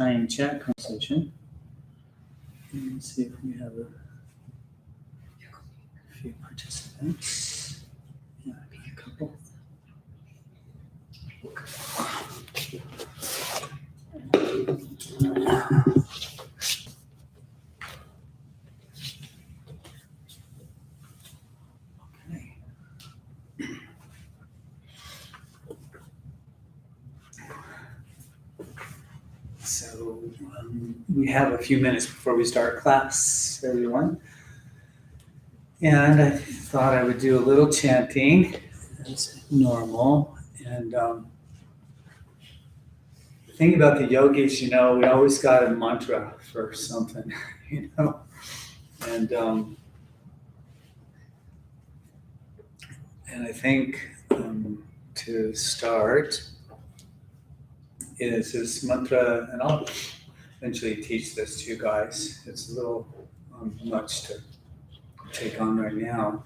time chat conversation. Let's see if we have a few participants. Yeah, a couple. Okay. So we have a few minutes before we start class, everyone. And I thought I would do a little chanting as normal. And the thing about the yogis, we always got a mantra for something, And I think to start is this mantra, and I'll eventually teach this to you guys. It's a little much to take on right now.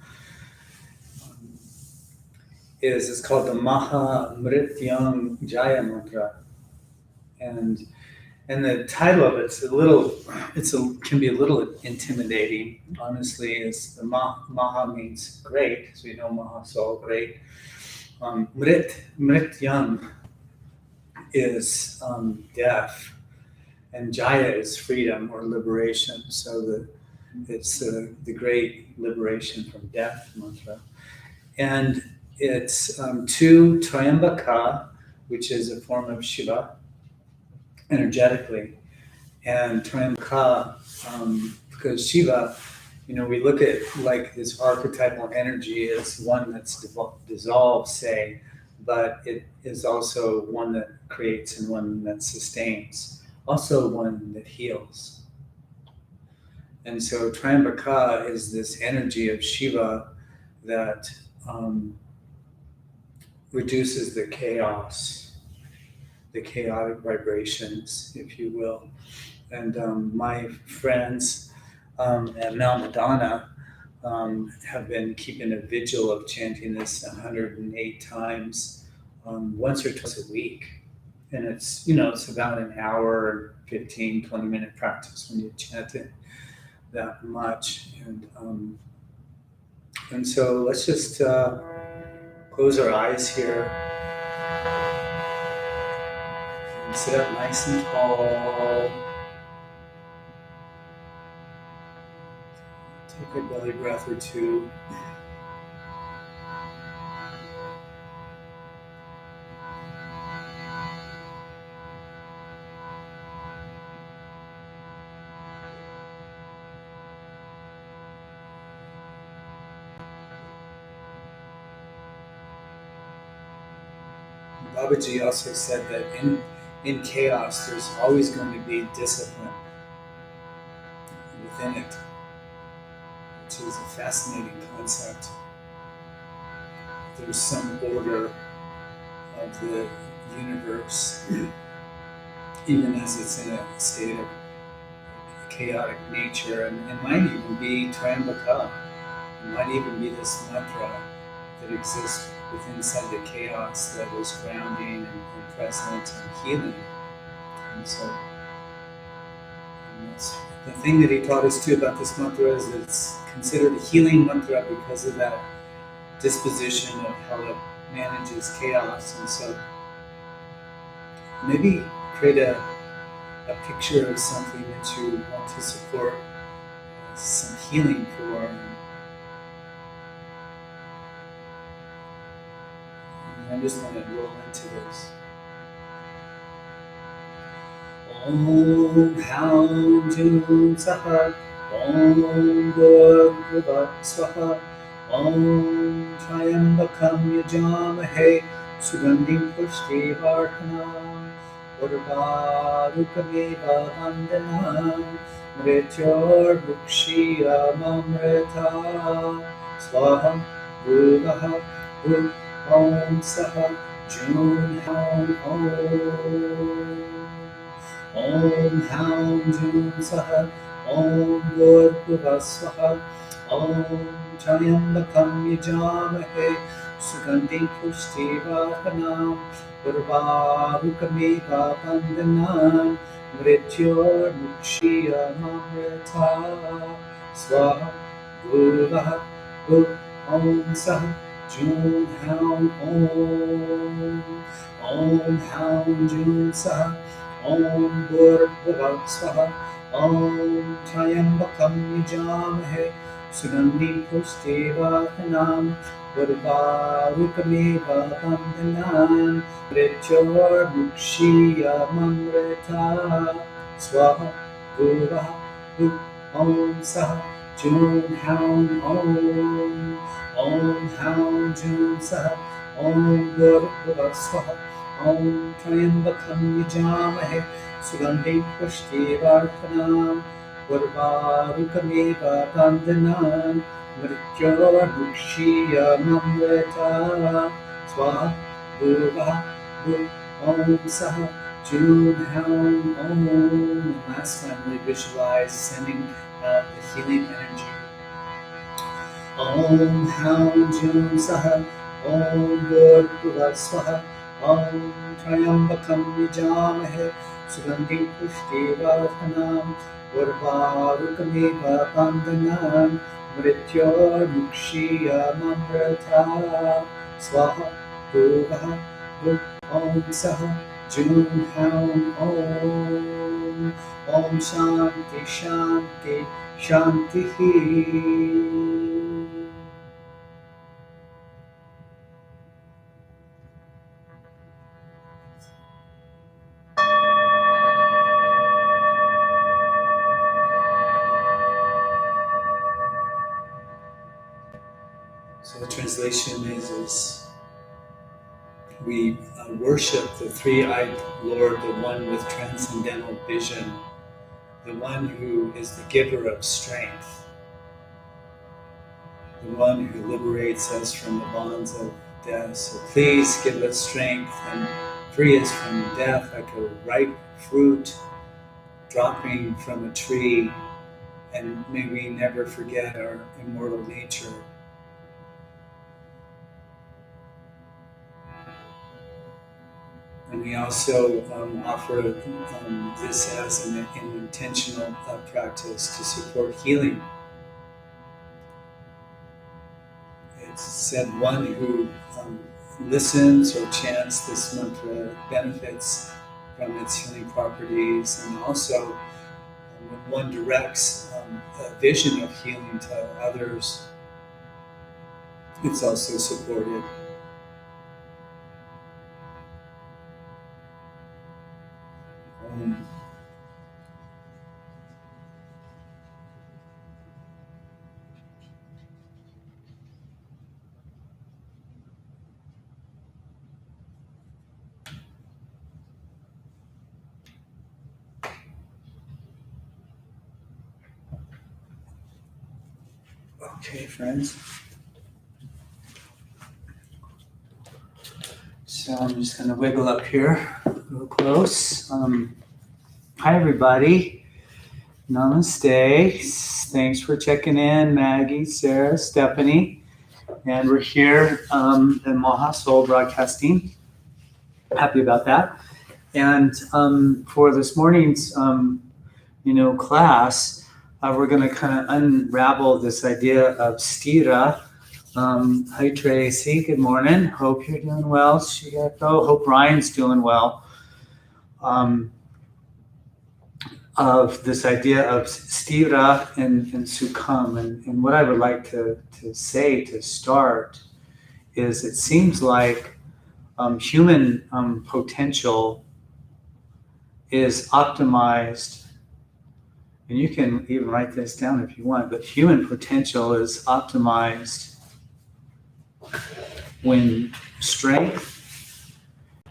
It's called the Maha Jaya mantra, and the title of it's can be a little intimidating. Honestly, is the Maha means great, so you know Maha Soul, great. Mrityam is death, and Jaya is freedom or liberation. So it's the great liberation from death mantra, and it's to Triambaka, which is a form of Shiva, energetically, and Triambaka, because Shiva, we look at like his archetypal energy as one that's dissolved, say, but it is also one that creates and one that sustains, also one that heals. And so Triambaka is this energy of Shiva that reduces the chaos, the chaotic vibrations, if you will. And my friends at Mount Madonna have been keeping a vigil of chanting this 108 times, once or twice a week. And it's about an hour, 15, 20-minute practice when you chant it that much. And so let's just close our eyes here and sit up nice and tall. Take a belly breath or two. Babaji also said that in chaos, there's always going to be discipline within it, which is a fascinating concept. There's some order of the universe, even as it's in a state of chaotic nature, and it might even be Triambaka. It might even be this mantra that exists within inside the chaos that is grounding and present and healing. And so the thing that he taught us too about this mantra is that it's considered a healing mantra because of that disposition of how it manages chaos. And so maybe create a picture of something that you want to support some healing for. I just want to roll into this. Om Haum Jum Saha, Om Bhurbhuva Swaha, Om Triambakam Yajamahe, Sugandhim Pushti Vartanam, Urvarukaveva Vandanam, Mrityor Bhukshya Mamrita, Swaham Bhuvaha Bhuv. Om Saha Jum Haum Om Om Haum Jum Saha Om Bhurbhuva Swaha Om Triambakam Yajamahe Sugandhim Pushti Vartanam Urvarukaveva Vandanam Mrityurmukshiya-mamrita Swaha Bhuvaha Bhuv Om Saha Jun Haum Om Om Haum Jun Saha Om Bhurbhuvaः Swaha Om Triambakam Yajamahe Sugandhi Pushtivartanam Urvarukamiva Bandhanan Mrityurmukshiya-mamrita Swaha Bhuvaha Bhuv Om Saha Jun Haum Om Om Haum Jun Saha Om Bhurbhuvaः Swaha Om Triambakam Yajamahe Sugandhi Pushtivartanam Urvarukamiva Bandhanan Mrityurmukshiya-mamrita Swaha Bhuvaha Bhuv Om Saha Jun Haum Om. And last time we visualize sending the healing energy. Om Haum Jun Saha Om Bhurbhuvaः Swaha Om Triambakam Yajamahe Sugandhi Pushtivartanam Urvarukamiva Bandhanan Mrityurmukshiya-mamrita Swaha Bhuvaha Bhuv Om Saha Jun Haum Om. Om Shanti Shanti Shanti. So the translation is we worship the three-eyed Lord, the one with transcendental vision, the one who is the giver of strength, the one who liberates us from the bonds of death. So please give us strength and free us from death like a ripe fruit dropping from a tree, and may we never forget our immortal nature. And we also offer this as an intentional practice to support healing. It's said one who listens or chants this mantra benefits from its healing properties, and also when one directs a vision of healing to others, it's also supported. Okay, friends. So I'm just going to wiggle up here real close. Hi, everybody. Namaste. Thanks for checking in, Maggie, Sarah, Stephanie. And we're here in Maha Soul Broadcasting. Happy about that. And for this morning's, class, we're going to kind of unravel this idea of Sthira. Hi, Tracy. Good morning. Hope you're doing well. Hope Ryan's doing well. Of this idea of Sthira and Sukham. And what I would like to say to start is it seems like human potential is optimized, and you can even write this down if you want, but human potential is optimized when strength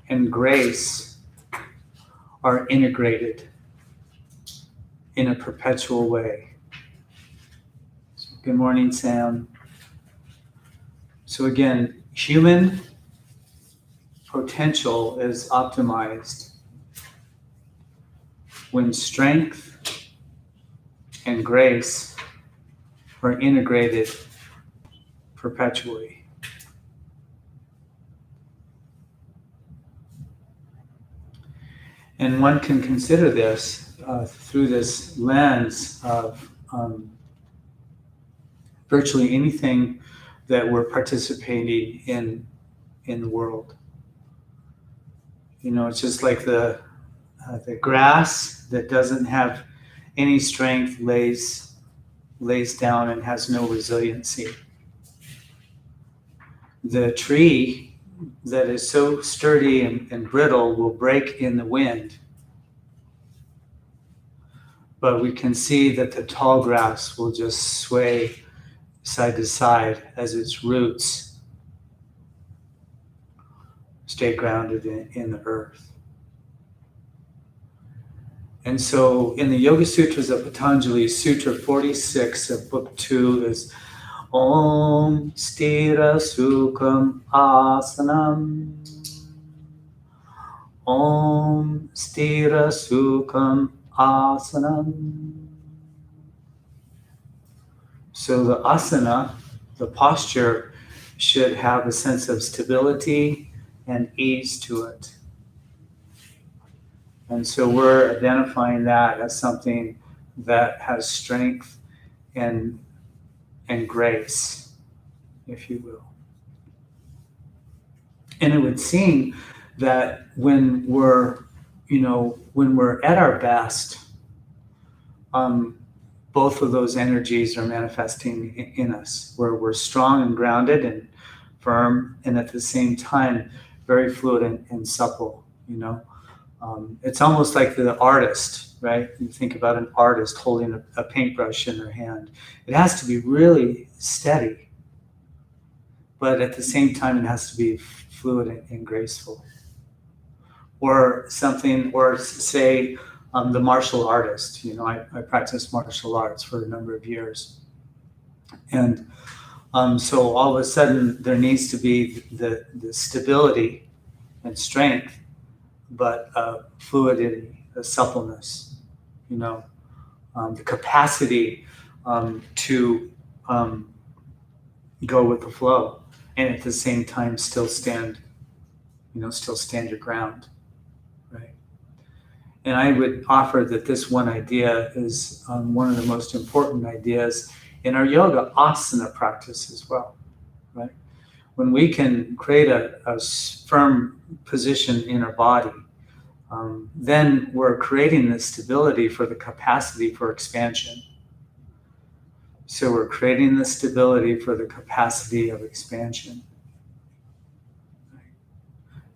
and grace are integrated in a perpetual way. So, good morning, Sam. So again, human potential is optimized when strength and grace are integrated perpetually. And one can consider this through this lens of virtually anything that we're participating in the world. You know, it's just like the grass that doesn't have any strength lays down and has no resiliency. The tree that is so sturdy and brittle will break in the wind. But we can see that the tall grass will just sway side to side as its roots stay grounded in the earth. And so in the Yoga Sutras of Patanjali, Sutra 46 of Book 2 is Om Sthira-Sukham-Asanam. Om Sthira-Sukham-Asanam. So the asana, the posture, should have a sense of stability and ease to it. And so we're identifying that as something that has strength and grace, if you will. And it would seem that when we're at our best, both of those energies are manifesting in us, where we're strong and grounded and firm, and at the same time, very fluid and supple, you know. It's almost like the artist, right? You think about an artist holding a paintbrush in their hand. It has to be really steady, but at the same time, it has to be fluid and graceful. Or something, or say, the martial artist. You know, I practiced martial arts for a number of years. And so all of a sudden, there needs to be the stability and strength, but fluidity, the suppleness, you know, the capacity to go with the flow, and at the same time still stand your ground, right? And I would offer that this one idea is one of the most important ideas in our yoga asana practice as well, right? When we can create a firm position in our body, then we're creating the stability for the capacity for expansion. So we're creating the stability for the capacity of expansion.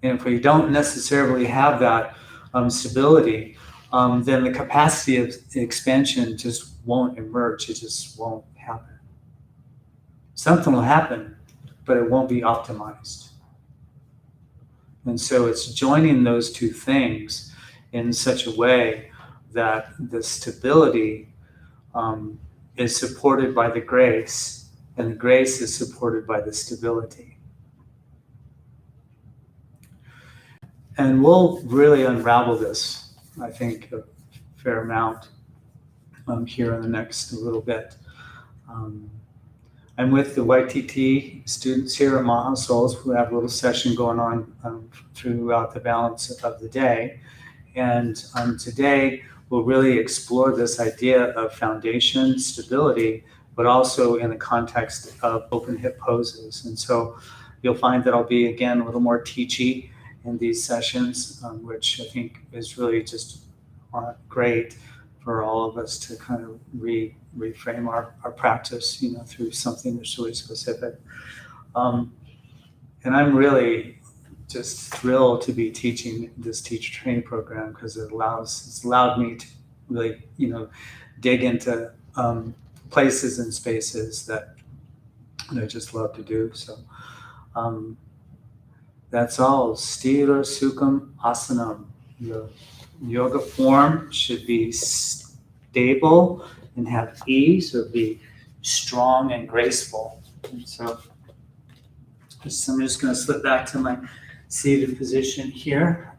And if we don't necessarily have that stability, then the capacity of expansion just won't emerge. It just won't happen. Something will happen, but it won't be optimized. And so it's joining those two things in such a way that the stability is supported by the grace, and the grace is supported by the stability. And we'll really unravel this, I think, a fair amount here in the next little bit. I'm with the YTT students here at Maha Souls, who have a little session going on throughout the balance of the day. And today, we'll really explore this idea of foundation, stability, but also in the context of open hip poses. And so you'll find that I'll be, again, a little more teachy in these sessions, which I think is really just great for all of us to kind of reframe our practice, you know, through something that's really specific. And I'm really just thrilled to be teaching this teacher training program, because it's allowed me to really, you know, dig into places and spaces that I just love to do. So that's all. Sthira-Sukham-Asanam. The yoga form should be stable and have ease, or be strong and graceful. And so I'm just going to slip back to my seated position here.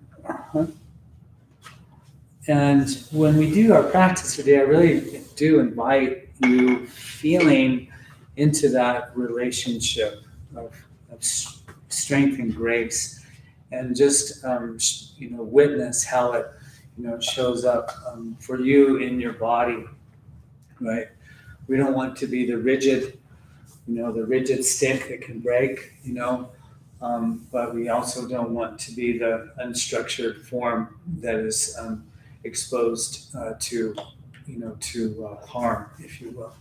And when we do our practice today, I really do invite you feeling into that relationship of strength and grace, and just witness how it shows up for you in your body, right? We don't want to be the rigid, the rigid stick that can break, but we also don't want to be the unstructured form that is exposed to harm, if you will.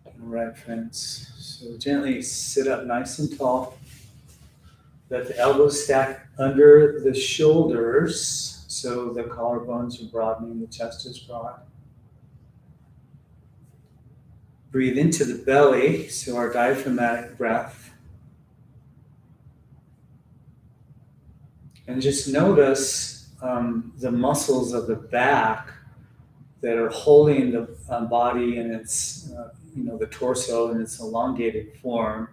All right, friends. So gently sit up nice and tall. Let the elbows stack under the shoulders so the collarbones are broadening, the chest is broad. Breathe into the belly, so our diaphragmatic breath. And just notice the muscles of the back that are holding the body in its, the torso in its elongated form.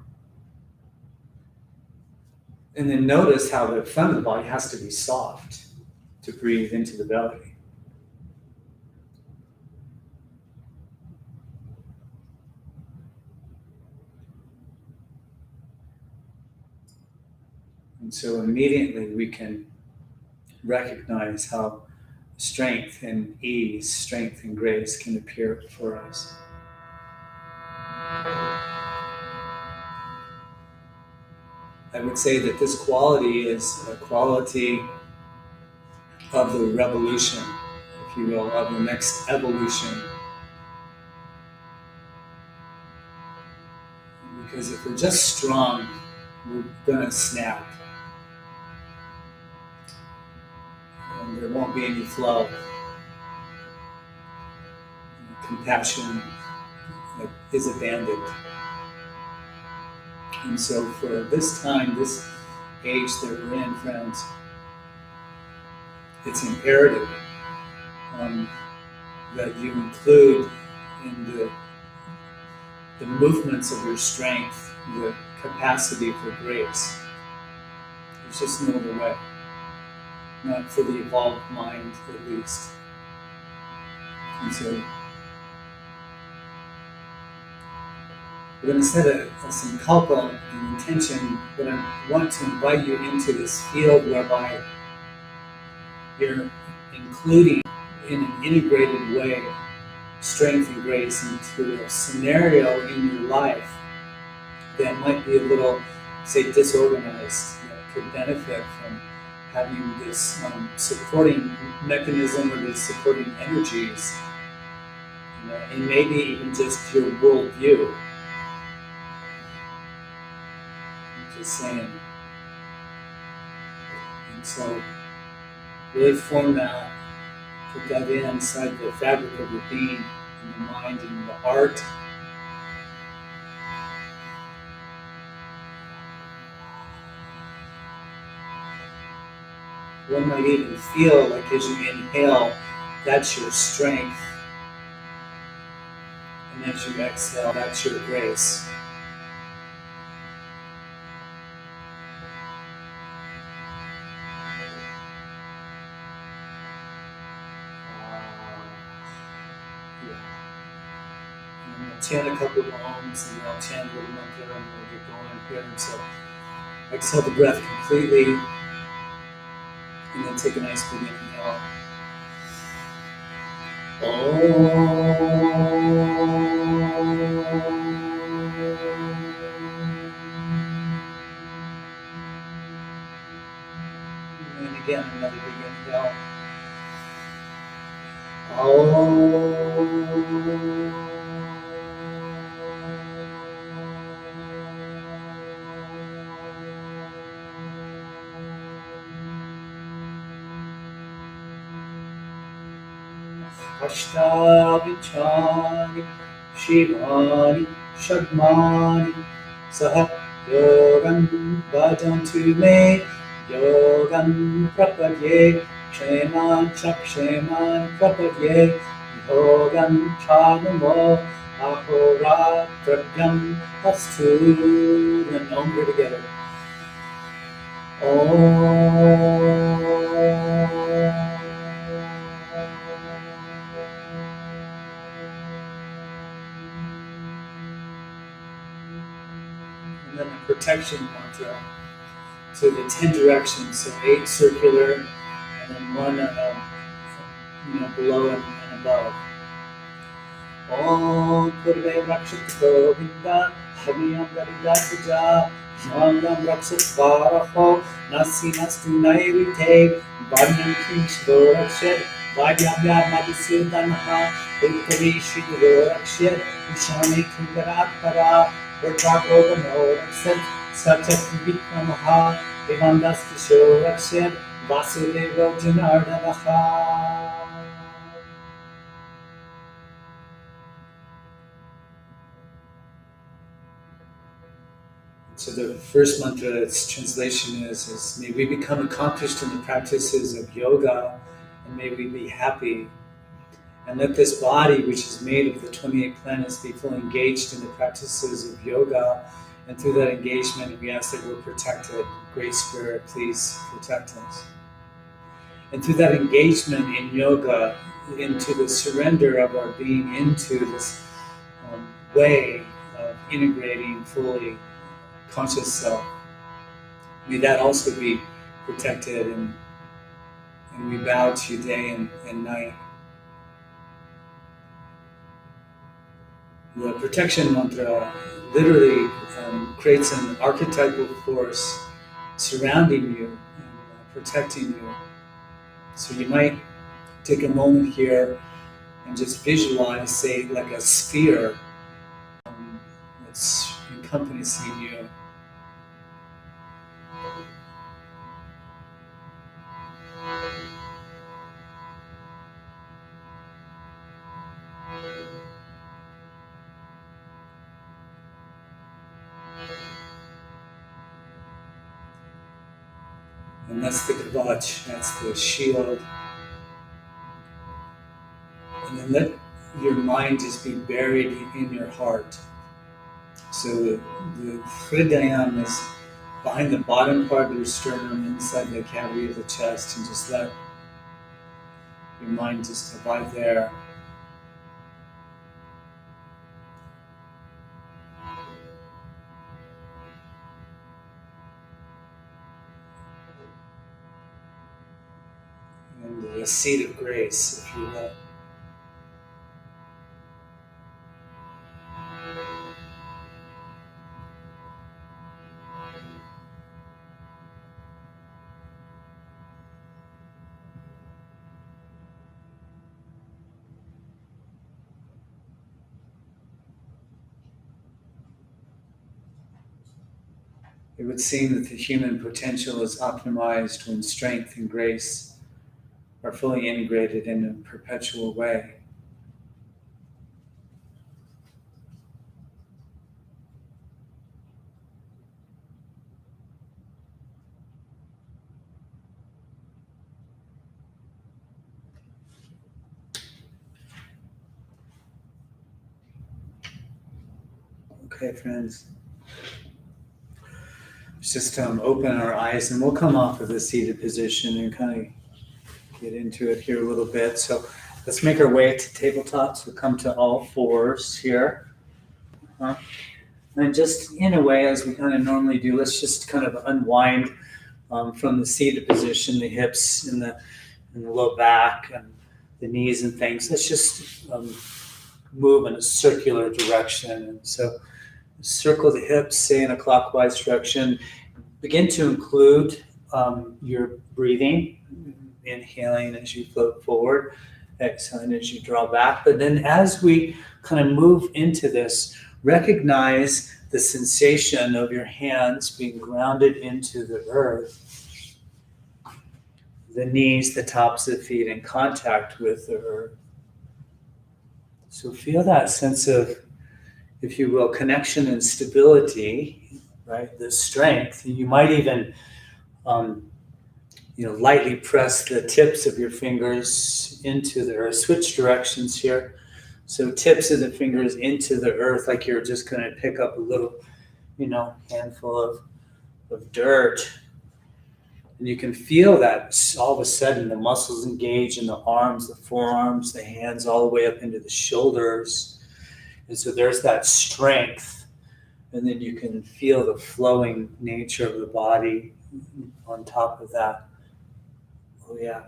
And then notice how the front of the body has to be soft to breathe into the belly. And so immediately we can recognize how strength and ease, strength and grace can appear for us. I would say that this quality is a quality of the revolution, if you will, of the next evolution. Because if we're just strong, we're gonna snap. And there won't be any flow. Compassion is abandoned. And so for this time, this age that we're in, friends, it's imperative that you include in the movements of your strength, the capacity for grace. There's just no other way. Not for the evolved mind, at least. And so we're going to set a sankalpa, an intention, but I want to invite you into this field whereby you're including in an integrated way strength and grace into a scenario in your life that might be a little, say, disorganized, that could benefit from having this supporting mechanism or these supporting energies, and maybe even just your worldview. I'm just saying. And so really form that, put that inside the fabric of your being, in the mind and in the heart. One might even feel like as you inhale, that's your strength. And as you exhale, that's your grace. Chant a couple of ohms, and then I'll chant a little mantra, and we'll get going here. And so exhale the breath completely, and then take a nice big inhale. And again, another big inhale. Ashtavichani Shivani Shadmani Saha Yogam Bhajantu Me Yogam Prapadye Ksheman Chaksheman Prapadye Yogam Chanamo Ahora Pradyam Astu. And Om, we're together. And then a protection mantra to the 10 directions, so 8 circular, one below and above. Om Purve Rakshit Govinda Havyam Garidadja Yamam Rakshit Varaho Nasi Nastu Nairite Vanyam Kinshro Rakshit Vadyam Madhusudanha Uttari Shidro Rakshit Ushani Kundarat Para Urtago Gano Rakshit Satyat Vikramaha Evandas Kisho Rakshit Vasudeva Janardanaha. So the first mantra, its translation is may we become accomplished in the practices of yoga, and may we be happy. And let this body, which is made of the 28 planets, be fully engaged in the practices of yoga. And through that engagement, we ask that we're protected. Great Spirit, please protect us. And through that engagement in yoga, into the surrender of our being into this way of integrating fully conscious self, may that also be protected, and we bow to you day and night. The protection mantra literally creates an archetypal force surrounding you and protecting you. So you might take a moment here and just visualize, say, like a sphere that's encompassing you. And that's the kavach, that's the shield. And then let your mind just be buried in your heart. So the hridayam is behind the bottom part of your sternum, inside the cavity of the chest, and just let your mind just abide there. And the seat of grace, if you will. It would seem that the human potential is optimized when strength and grace are fully integrated in a perpetual way. Okay, friends. Let's just open our eyes, and we'll come off of the seated position and kind of get into it here a little bit. So let's make our way to tabletop. So come to all fours here. And just in a way, as we kind of normally do, let's just kind of unwind from the seated position, the hips and the low back and the knees and things. Let's just move in a circular direction. And so circle the hips, say in a clockwise direction. Begin to include your breathing, inhaling as you float forward, exhaling as you draw back. But then as we kind of move into this, recognize the sensation of your hands being grounded into the earth, the knees, the tops of the feet in contact with the earth. So feel that sense of, if you will, connection and stability, right? The strength. You might even, lightly press the tips of your fingers into the earth. Switch directions here. So tips of the fingers into the earth, like you're just going to pick up a little, handful of dirt. And you can feel that all of a sudden the muscles engage in the arms, the forearms, the hands, all the way up into the shoulders. And so there's that strength. And then you can feel the flowing nature of the body on top of that. Oh, yeah.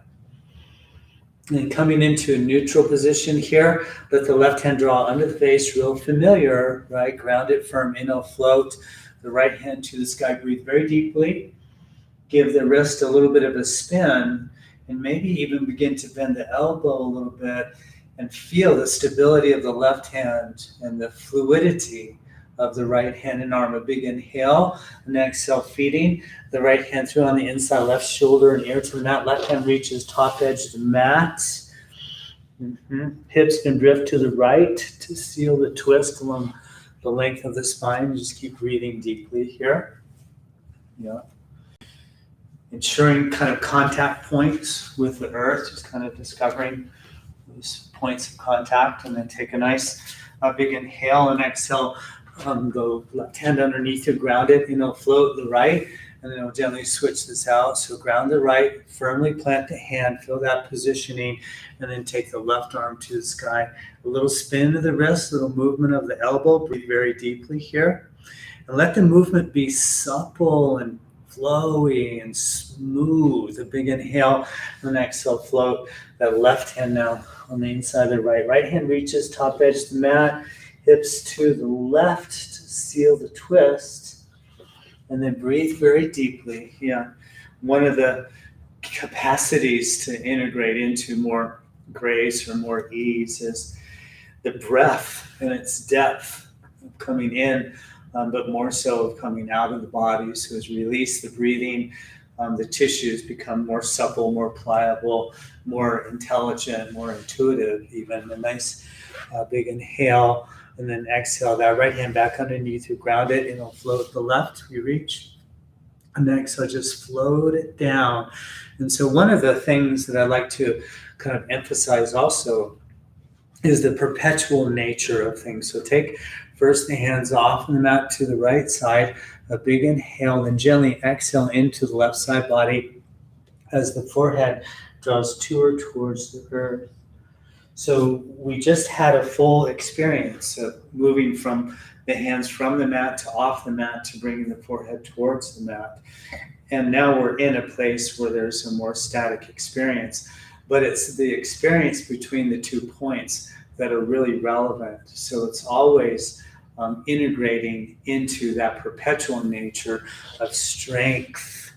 And coming into a neutral position here, let the left hand draw under the face, real familiar, right? Ground it firm, inhale, float the right hand to the sky. Breathe very deeply. Give the wrist a little bit of a spin, and maybe even begin to bend the elbow a little bit and feel the stability of the left hand and the fluidity of the right hand and arm. A big inhale, and exhale, feeding the right hand through on the inside, left shoulder and ear to the mat. Left hand reaches top edge of the mat. Hips can drift to the right to seal the twist along the length of the spine. Just keep breathing deeply here. Yeah. Ensuring kind of contact points with the earth, just kind of discovering those points of contact, and then take a nice big inhale and exhale. The left hand underneath you, ground it, float the right, and then we'll gently switch this out. So ground the right, firmly plant the hand, feel that positioning, and then take the left arm to the sky. A little spin of the wrist, a little movement of the elbow. Breathe very deeply here. And let the movement be supple and flowy and smooth. A big inhale, and exhale, float that left hand now on the inside of the right. Right hand reaches top edge of the mat, hips to the left to seal the twist, and then breathe very deeply. Yeah, one of the capacities to integrate into more grace or more ease is the breath and its depth of coming in, but more so of coming out of the body. So as we release the breathing, the tissues become more supple, more pliable, more intelligent, more intuitive even. A nice big inhale, and then exhale that right hand back underneath you, ground it, and it'll float the left, you reach. And then exhale, just float it down. And so one of the things that I like to kind of emphasize also is the perpetual nature of things. So take first the hands off the mat to the right side, a big inhale, then gently exhale into the left side body as the forehead draws towards the earth. So we just had a full experience of moving from the hands from the mat to off the mat to bringing the forehead towards the mat. And now we're in a place where there's a more static experience, but it's the experience between the 2 points that are really relevant. So it's always integrating into that perpetual nature of strength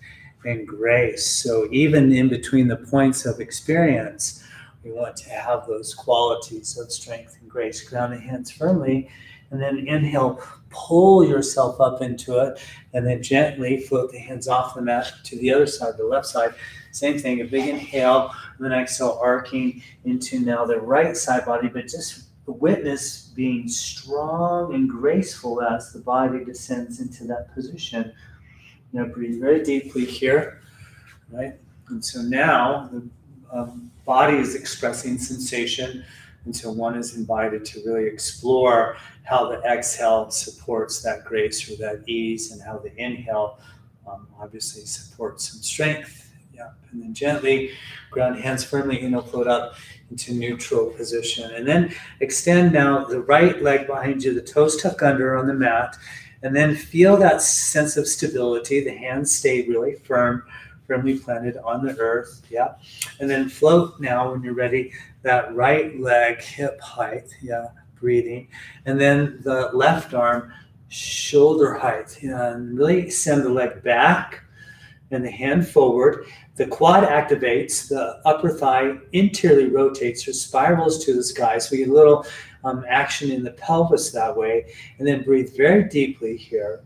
and grace. So even in between the points of experience, we want to have those qualities of strength and grace. Ground the hands firmly, and then inhale, pull yourself up into it, and then gently float the hands off the mat to the other side, the left side. Same thing, a big inhale, and then exhale, arcing into now the right side body, but just witness being strong and graceful as the body descends into that position. Breathe very deeply here, right? And so now the body is expressing sensation, and so one is invited to really explore how the exhale supports that grace or that ease, and how the inhale obviously supports some strength. Yeah, and then gently ground hands firmly, float up into neutral position, and then extend now the right leg behind you, the toes tuck under on the mat, and then feel that sense of stability. The hands stay really firmly planted on the earth. Yeah, and then float now when you're ready, that right leg hip height. Yeah, breathing, and then the left arm shoulder height. Yeah, and really send the leg back and the hand forward. The quad activates, the upper thigh interiorly rotates or spirals to the sky. So we get a little action in the pelvis that way. And then breathe very deeply here.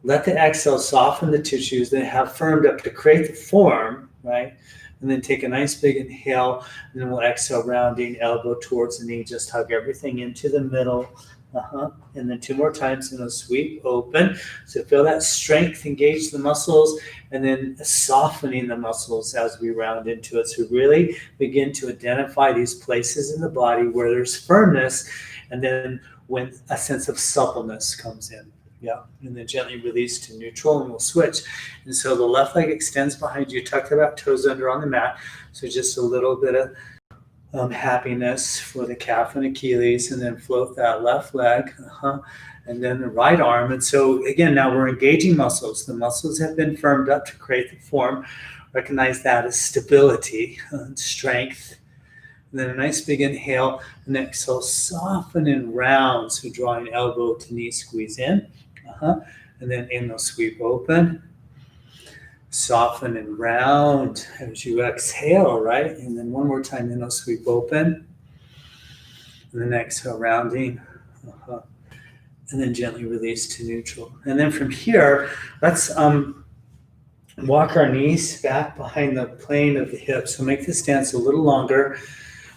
Let the exhale soften the tissues that have firmed up to create the form, right? And then take a nice big inhale, and then we'll exhale, rounding elbow towards the knee. Just hug everything into the middle. And then 2 more times, and a sweep open. So feel that strength, engage the muscles, and then softening the muscles as we round into it. So really begin to identify these places in the body where there's firmness, and then when a sense of suppleness comes in. Yeah, and then gently release to neutral, and we'll switch. And so the left leg extends behind you, tuck the back toes under on the mat. So just a little bit of happiness for the calf and Achilles, and then float that left leg, and then the right arm. And so again, now we're engaging muscles. The muscles have been firmed up to create the form, Recognize that as stability and strength. And then a nice big inhale, and exhale, soften and round. So drawing elbow to knee, squeeze in. And then inhale, sweep open. Soften and round as you exhale, right? And then one more time, inhale, sweep open. And then exhale, rounding. And then gently release to neutral. And then from here, let's walk our knees back behind the plane of the hips. So make the stance a little longer.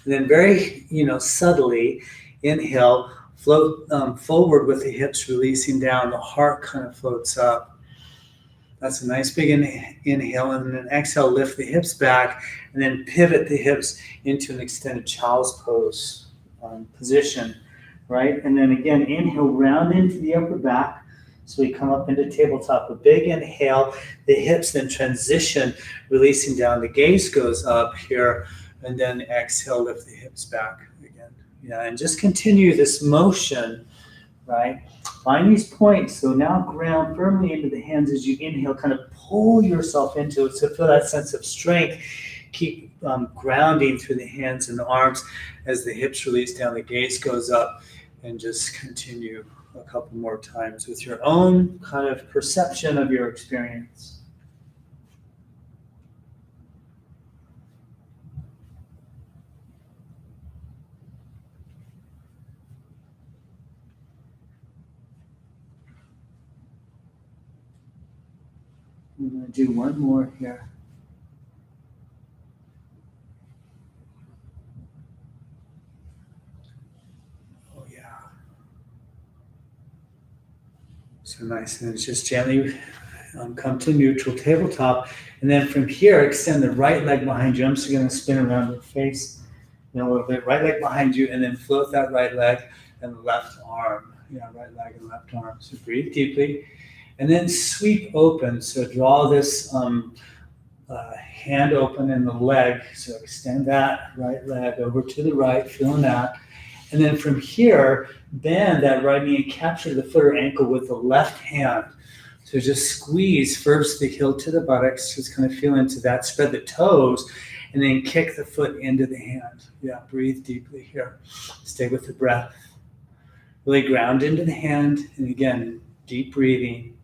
And then very, subtly inhale, float forward with the hips releasing down. The heart kind of floats up. That's a nice big inhale. And then exhale, lift the hips back. And then pivot the hips into an extended child's pose position, right? And then again, inhale, round into the upper back. So we come up into tabletop. A big inhale. The hips then transition, releasing down. The gaze goes up here. And then exhale, lift the hips back again. Yeah, and just continue this motion, right? Find these points. So now ground firmly into the hands as you inhale, kind of pull yourself into it. So feel that sense of strength. Keep grounding through the hands and the arms as the hips release down, the gaze goes up, and just continue a couple more times with your own kind of perception of your experience. I'm going to do one more here. Oh, yeah. So nice. And just gently come to neutral tabletop. And then from here, extend the right leg behind you. I'm just going to spin around the face a little bit. Right leg behind you, and then float that right leg and left arm. Right leg and left arm. So breathe deeply. And then sweep open. So draw this hand open in the leg. So extend that right leg over to the right, feeling that. And then from here, bend that right knee and capture the foot or ankle with the left hand. So just squeeze first the heel to the buttocks. Just kind of feel into that. Spread the toes. And then kick the foot into the hand. Yeah, breathe deeply here. Stay with the breath. Really ground into the hand. And again, deep breathing.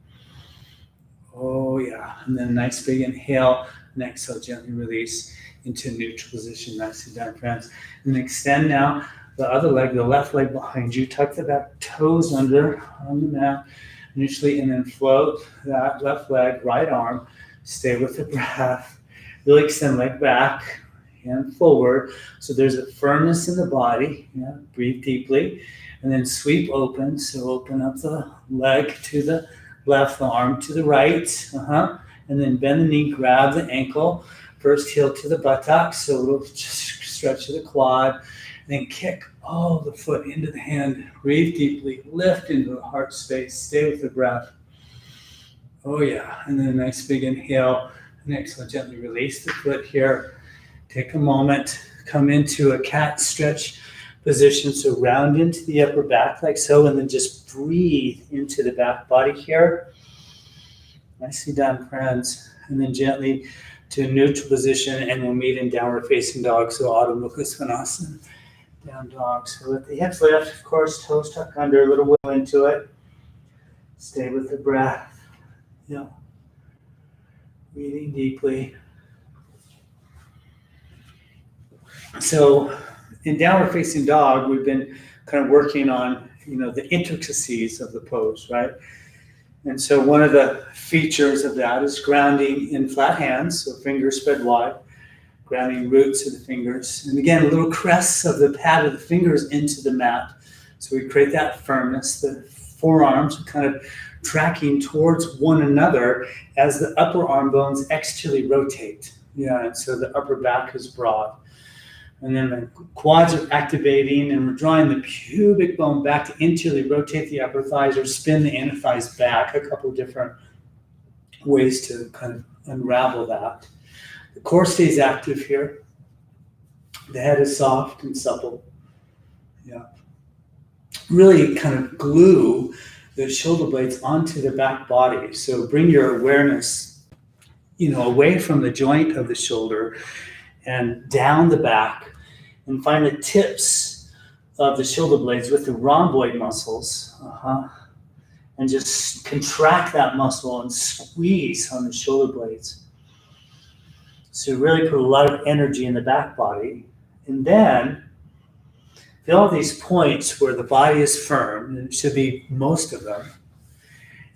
Oh, yeah. And then a nice big inhale. And exhale, gently release into neutral position. Nicely done, friends. And extend now the other leg, the left leg behind you. Tuck the back toes under on the mat initially, and then float that left leg, right arm. Stay with the breath. Really extend leg back, hand forward. So there's a firmness in the body. Yeah, breathe deeply. And then sweep open. So open up the leg to the left, the arm to the right. And then bend the knee, grab the ankle. First heel to the buttocks. So a little stretch of the quad. Then kick the foot into the hand. Breathe deeply. Lift into the heart space. Stay with the breath. Oh, yeah. And then a nice big inhale. And exhale, gently release the foot here. Take a moment. Come into a cat stretch position. So round into the upper back like so. And then just breathe into the back body here. Nicely done, friends. And then gently to a neutral position. And we'll meet in downward facing dog. So Adho Mukha Svanasana. Down dog. So let the hips lift, of course, toes tuck under, a little will into it. Stay with the breath. Yeah. Breathing deeply. So in downward facing dog, we've been kind of working on, the intricacies of the pose, right? And so one of the features of that is grounding in flat hands, so fingers spread wide. Grounding roots of the fingers. And again, little crests of the pad of the fingers into the mat. So we create that firmness. The forearms are kind of tracking towards one another as the upper arm bones externally rotate. Yeah, and so the upper back is broad. And then the quads are activating, and we're drawing the pubic bone back to internally rotate the upper thighs or spin the inner thighs back. A couple of different ways to kind of unravel that. The core stays active here. The head is soft and supple. Yeah. Really kind of glue the shoulder blades onto the back body. So bring your awareness away from the joint of the shoulder and down the back, and find the tips of the shoulder blades with the rhomboid muscles. And just contract that muscle and squeeze on the shoulder blades. So really put a lot of energy in the back body. And then feel all these points where the body is firm, and it should be most of them,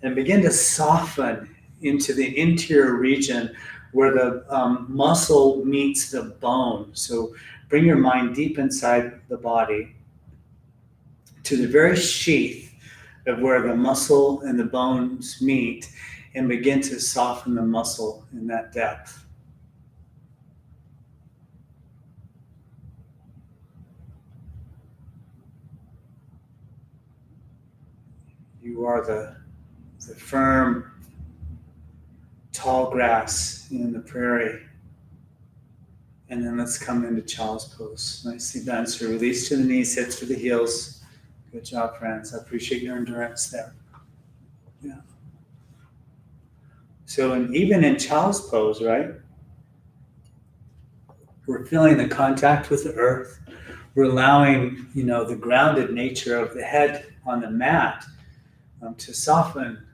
and begin to soften into the interior region where the muscle meets the bone. So bring your mind deep inside the body to the very sheath of where the muscle and the bones meet, and begin to soften the muscle in that depth. You are the firm, tall grass in the prairie. And then let's come into child's pose. Nicely done. So release to the knees, hips to the heels. Good job, friends. I appreciate your endurance there. Yeah. So even in child's pose, right? We're feeling the contact with the earth. We're allowing, the grounded nature of the head on the mat to soften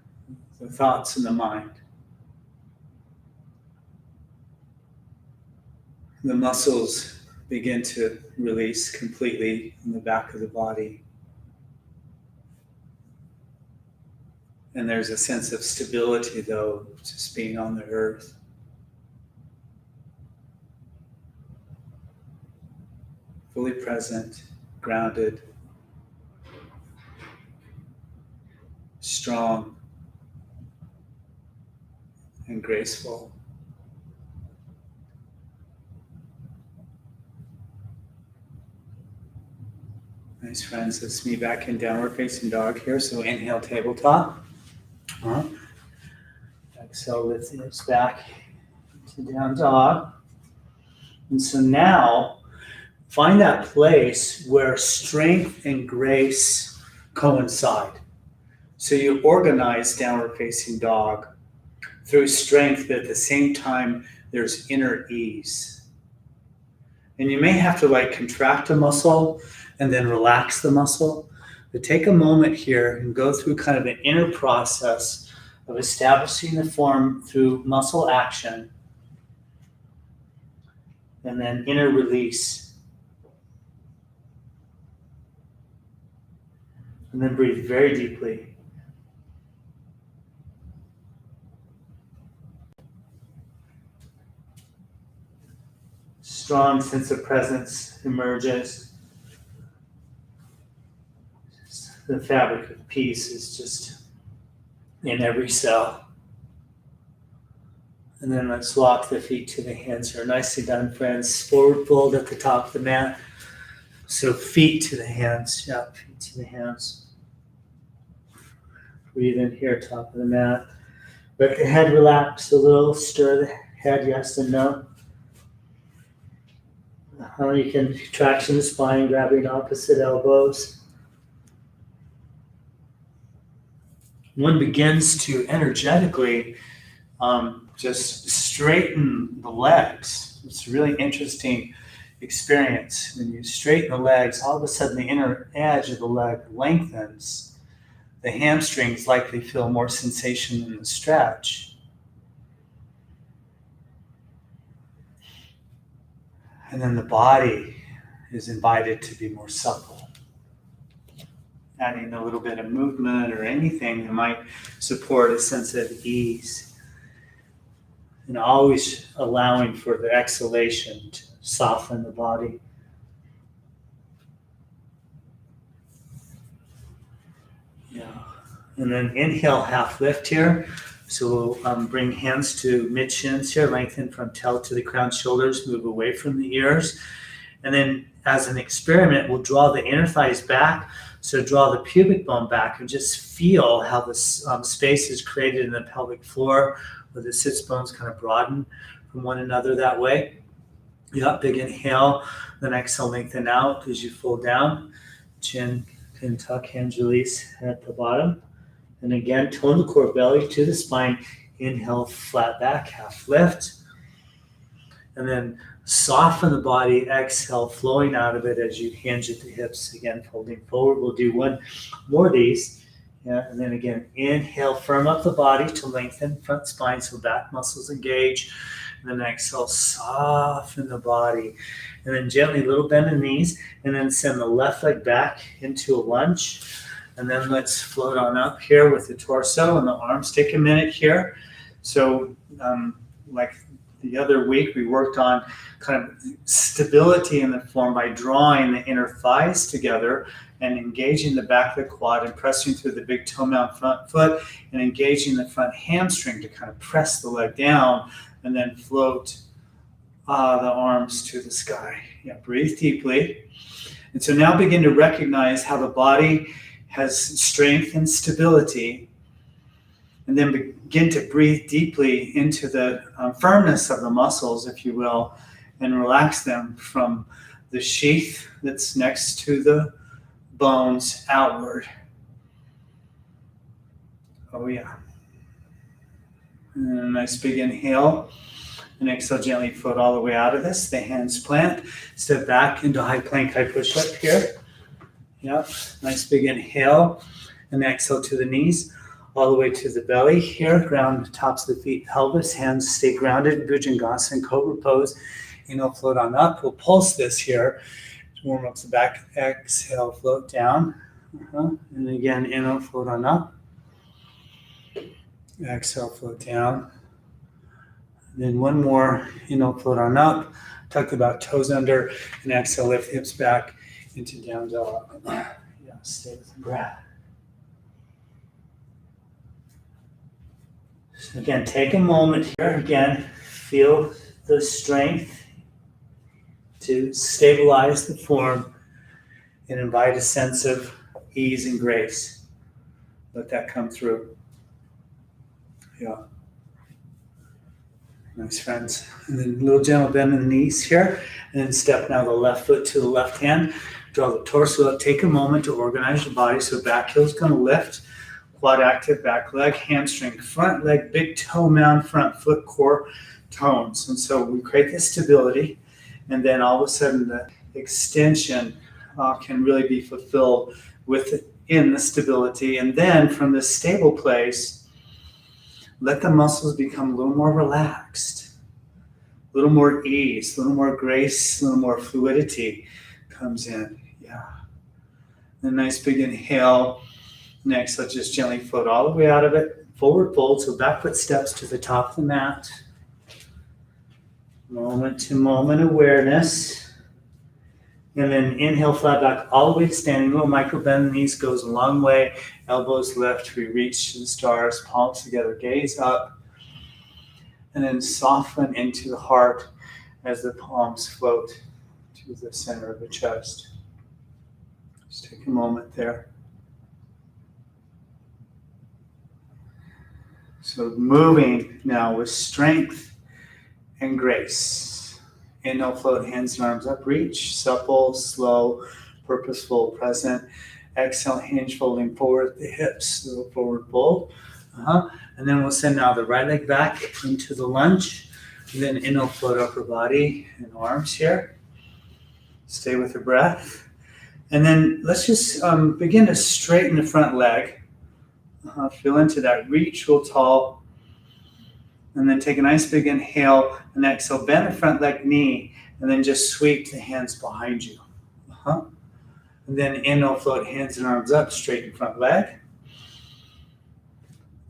the thoughts in the mind. The muscles begin to release completely in the back of the body. And there's a sense of stability, though, just being on the earth. Fully present, grounded, strong, and graceful. Nice, friends. Let's meet back in downward facing dog here. So inhale, tabletop. Exhale, lift the hips back to down dog. And so now, find that place where strength and grace coincide. So you organize downward facing dog through strength, but at the same time, there's inner ease. And you may have to contract a muscle and then relax the muscle. But take a moment here and go through kind of an inner process of establishing the form through muscle action, and then inner release. And then breathe very deeply. Strong sense of presence emerges. The fabric of peace is just in every cell. And then let's walk the feet to the hands here. Nicely done, friends. Forward fold at the top of the mat. So feet to the hands. Yeah, feet to the hands. Breathe in here, top of the mat. Let the head relax a little. Stir the head, yes and no. You can traction the spine, grabbing opposite elbows. One begins to energetically just straighten the legs. It's a really interesting experience. When you straighten the legs, all of a sudden the inner edge of the leg lengthens. The hamstrings likely feel more sensation in the stretch. And then the body is invited to be more supple. Adding a little bit of movement or anything that might support a sense of ease. And always allowing for the exhalation to soften the body. Yeah. And then inhale, half lift here. So we'll bring hands to mid-shins here, lengthen from tail to the crown shoulders, move away from the ears. And then as an experiment, we'll draw the inner thighs back. So draw the pubic bone back and just feel how this space is created in the pelvic floor, where the sits bones kind of broaden from one another that way. Yeah, big inhale, then exhale, lengthen out as you fold down. Chin can tuck, hands release at the bottom. And again, tone the core, belly to the spine. Inhale, flat back, half lift. And then soften the body, exhale, flowing out of it as you hinge at the hips. Again, folding forward. We'll do one more of these. Yeah, and then again, inhale, firm up the body to lengthen front spine so back muscles engage. And then exhale, soften the body. And then gently, little bend in the knees. And then send the left leg back into a lunge. And then let's float on up here with the torso and the arms. Take a minute here. So like the other week, we worked on kind of stability in the form by drawing the inner thighs together and engaging the back of the quad and pressing through the big toe mount front foot and engaging the front hamstring to kind of press the leg down and then float the arms to the sky. Yeah, breathe deeply. And so now begin to recognize how the body has strength and stability. And then begin to breathe deeply into the firmness of the muscles, if you will, and relax them from the sheath that's next to the bones outward. Oh yeah. And a nice big inhale. And exhale, gently float all the way out of this. The hands plant. Step back into high plank, high push-up here. Yep. Nice big inhale. And exhale to the knees. All the way to the belly here. Ground tops of the feet, pelvis. Hands stay grounded. Bhujangasana, cobra pose. Inhale, float on up. We'll pulse this here. Warm up the back. Exhale, float down. And again, inhale, float on up. Exhale, float down. And then one more. Inhale, float on up. Tuck about toes under. And exhale, lift hips back into down dog. Yeah, stay with the breath. So again, take a moment here. Again, feel the strength to stabilize the form and invite a sense of ease and grace. Let that come through. Yeah. Nice, friends. And then a little gentle bend in the knees here. And then step now the left foot to the left hand. Draw the torso up. Take a moment to organize your body. So back heel is going to lift. Quad active, back leg, hamstring, front leg, big toe mound, front foot, core tones. And so we create this stability. And then all of a sudden the extension can really be fulfilled within the stability. And then from this stable place, let the muscles become a little more relaxed, a little more ease, a little more grace, a little more fluidity comes in. Yeah. And a nice big inhale. Next, let's just gently float all the way out of it. Forward fold, so back foot steps to the top of the mat. Moment to moment awareness. And then inhale, flat back, all the way to standing. Little micro bend in the knees goes a long way. Elbows lift, we reach to the stars, palms together, gaze up. And then soften into the heart as the palms float to the center of the chest. Just take a moment there. So moving now with strength and grace. Inhale, float, hands and arms up, reach, supple, slow, purposeful, present. Exhale, hinge, folding forward the hips, little forward fold. And then we'll send now the right leg back into the lunge. And then inhale, float upper body and arms here. Stay with the breath. And then let's just begin to straighten the front leg. Feel into that, reach real tall. And then take a nice big inhale and exhale. Bend the front leg knee and then just sweep the hands behind you. And then inhale, float hands and arms up, straighten front leg.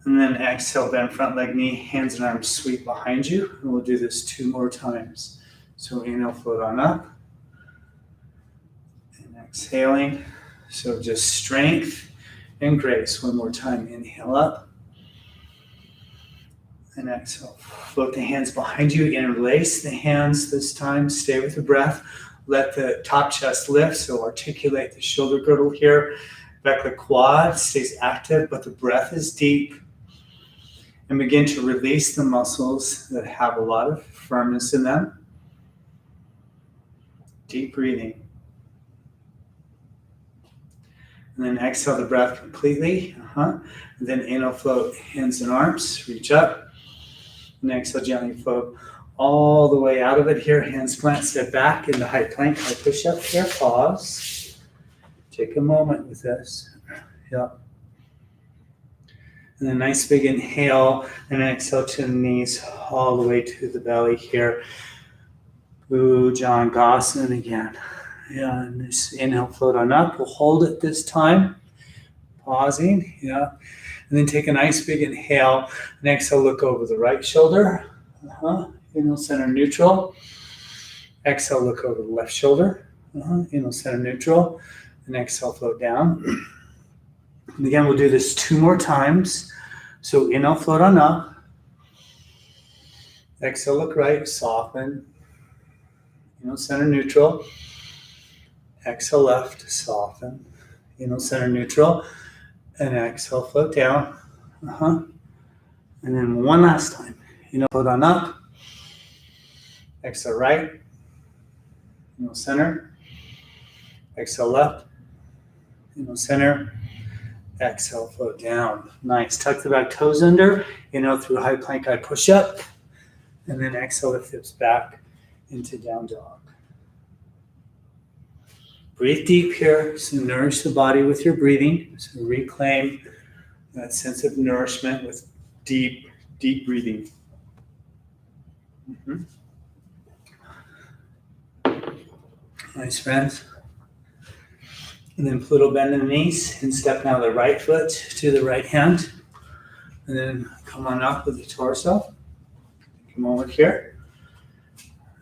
And then exhale, bend front leg knee, hands and arms sweep behind you. And we'll do this 2 more times. So inhale, float on up. And exhaling. So just strength and grace. One more time. Inhale up. And exhale. Float the hands behind you. Interlace the hands this time. Stay with the breath. Let the top chest lift. So articulate the shoulder girdle here. Back the quad stays active, but the breath is deep. And begin to release the muscles that have a lot of firmness in them. Deep breathing. And then exhale the breath completely. And then inhale, float hands and arms. Reach up. And exhale, gently float all the way out of it here. Hands plant, step back into high plank, high push-up here. Pause. Take a moment with this. Yep. And then nice big inhale, and then exhale to the knees all the way to the belly here. Bhujangasana again. Yeah, and this inhale, float on up. We'll hold it this time. Pausing, yeah. And then take a nice big inhale, and exhale, look over the right shoulder. Inhale, center, neutral. Exhale, look over the left shoulder. Inhale, center, neutral. And exhale, float down. And again, we'll do this 2 more times. So inhale, float on up. Exhale, look right, soften. Inhale, center, neutral. Exhale, left, soften. Inhale, center, neutral. And exhale, float down. And then one last time. Inhale, float on up. Exhale, right. Inhale, center. Exhale, left. Inhale, center. Exhale, float down. Nice. Tuck the back toes under. Inhale through high plank, high push up. And then exhale, lift hips back into down dog. Breathe deep here. So nourish the body with your breathing. So reclaim that sense of nourishment with deep, deep breathing. Nice, friends. And then Pluto bend in the knees and step now the right foot to the right hand. And then come on up with the torso. Take a moment here.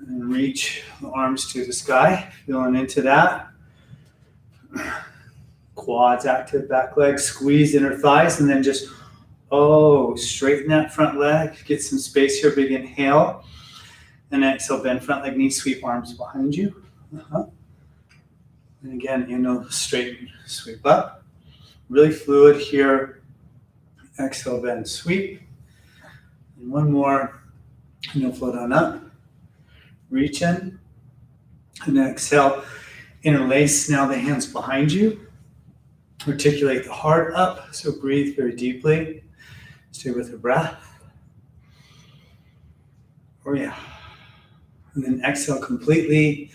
And reach the arms to the sky. Feeling into that. Quads active, back leg, squeeze inner thighs. And then just, straighten that front leg. Get some space here, big inhale. And exhale, bend front leg, knee sweep, arms behind you. And again, inhale, straighten, sweep up. Really fluid here. Exhale, bend, sweep. And one more. Inhale, float on up. Reach in. And exhale, interlace now the hands behind you. Articulate the heart up. So breathe very deeply. Stay with the breath. And then exhale completely.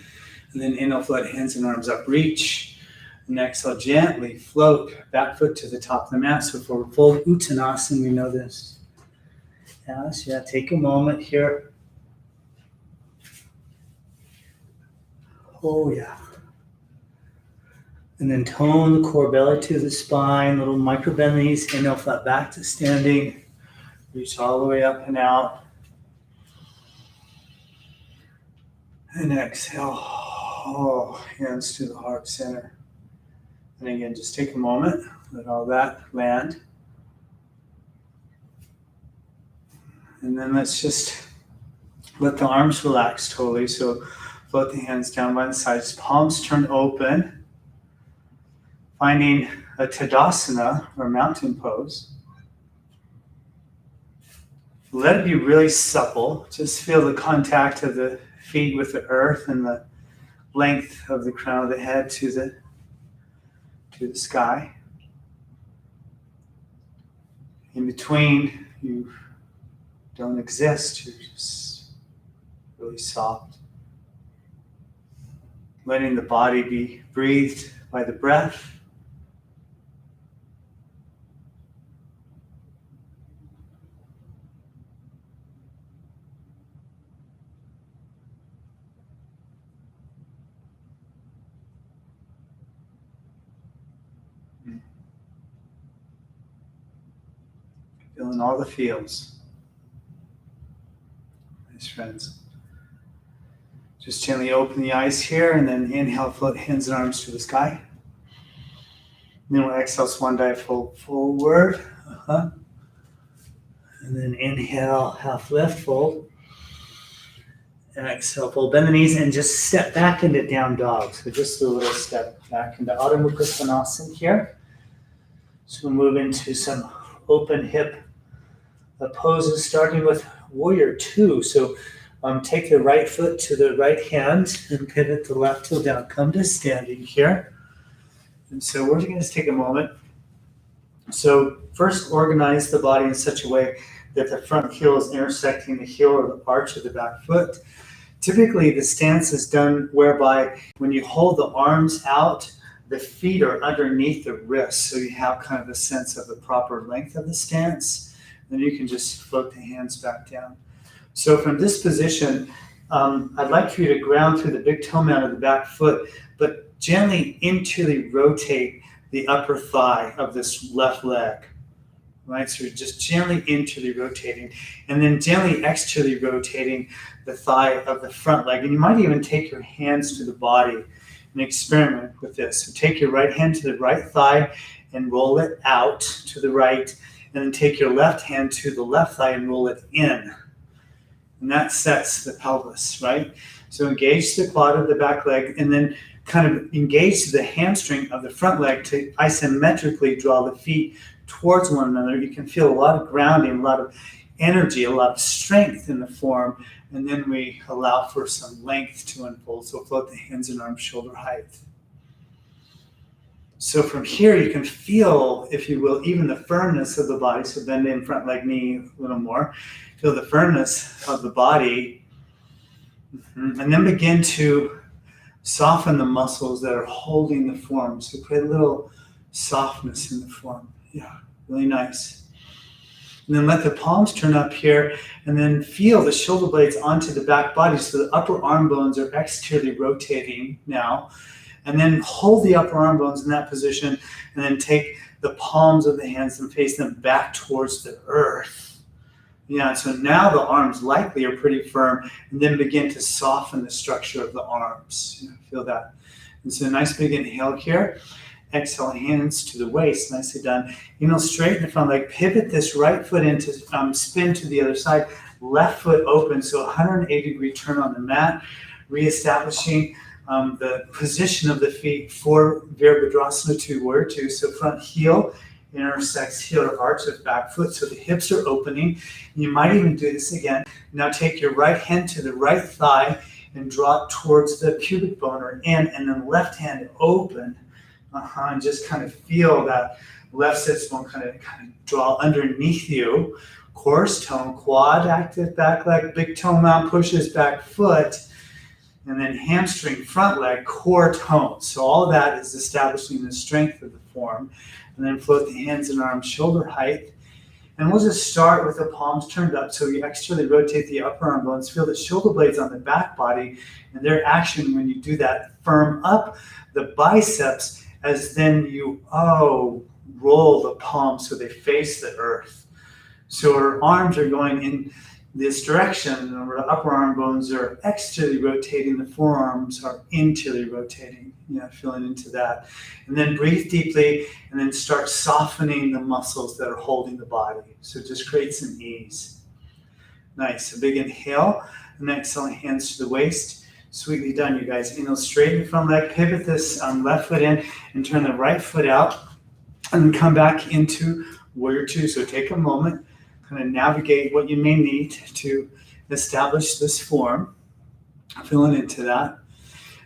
And then inhale, float hands and arms up, reach. And exhale, gently float back foot to the top of the mat. So for full Uttanasana, we know this. Yes, take a moment here. And then tone the core, belly to the spine, little micro bend knees. Inhale, flat back to standing. Reach all the way up and out. And exhale. Hands to the heart center. And again, just take a moment, let all that land. And then let's just let the arms relax totally. So float the hands down by the sides, palms turn open. Finding a Tadasana or mountain pose. Let it be really supple. Just feel the contact of the feet with the earth and the length of the crown of the head to the sky. In between, you don't exist. You're just really soft. Letting the body be breathed by the breath. Feeling all the feels. Nice, friends. Just gently open the eyes here and then inhale, float hands and arms to the sky. And then we'll exhale, swan dive, fold forward. And then inhale, half lift, fold. And exhale, fold, bend the knees and just step back into down dog. So just a little step back into Adho Mukha Svanasana here. So we'll move into some open hip poses, starting with Warrior Two. So take the right foot to the right hand and pivot the left heel down. Come to standing here. And so we're going to take a moment. So first organize the body in such a way that the front heel is intersecting the heel or the arch of the back foot. Typically, the stance is done whereby when you hold the arms out, the feet are underneath the wrists, so you have kind of a sense of the proper length of the stance. Then you can just float the hands back down. So from this position, I'd like for you to ground through the big toe mound of the back foot, but gently internally rotate the upper thigh of this left leg. Right, so you're just gently internally rotating, and then gently externally rotating the thigh of the front leg. And you might even take your hands to the body and experiment with this. So take your right hand to the right thigh and roll it out to the right, and then take your left hand to the left thigh and roll it in. And that sets the pelvis, right? So engage the quad of the back leg, and then kind of engage the hamstring of the front leg to isometrically draw the feet towards one another. You can feel a lot of grounding, a lot of energy, a lot of strength in the form, and then we allow for some length to unfold. So float the hands and arms shoulder height. So from here you can feel, if you will, even the firmness of the body. So bend in front leg, knee a little more. Feel the firmness of the body, and then begin to soften the muscles that are holding the form. So create a little softness in the form. Yeah, really nice. And then let the palms turn up here, and then feel the shoulder blades onto the back body, so the upper arm bones are externally rotating now. And then hold the upper arm bones in that position, and then take the palms of the hands and face them back towards the earth. Yeah, so now the arms likely are pretty firm, and then begin to soften the structure of the arms. Feel that. And so a nice big inhale here. Exhale, hands to the waist, nicely done. Straighten the front leg, pivot this right foot into spin to the other side, left foot open, so 180-degree turn on the mat, reestablishing the position of the feet for Virabhadrasana 2, Warrior 2. So front heel intersects heel to arch of back foot, so the hips are opening. You might even do this again. Now take your right hand to the right thigh and draw it towards the pubic bone or in, and then left hand open. And just kind of feel that left sits bone kind of draw underneath you. Course tone, quad active back leg, big toe mound pushes back foot, and then hamstring front leg, core tone. So all of that is establishing the strength of the form. And then float the hands and arms shoulder height. And we'll just start with the palms turned up. So you externally rotate the upper arm bones. Feel the shoulder blades on the back body, and their action when you do that. Firm up the biceps as then you roll the palms so they face the earth. So our arms are going in this direction, and our upper arm bones are externally rotating, the forearms are internally rotating. Feeling into that. And then breathe deeply, and then start softening the muscles that are holding the body. So just create some ease. Nice. A big inhale, and then exhale, hands to the waist. Sweetly done, you guys. Straighten the front leg, pivot this left foot in, and turn the right foot out, and then come back into Warrior 2. So take a moment, kind of navigate what you may need to establish this form. Feeling into that.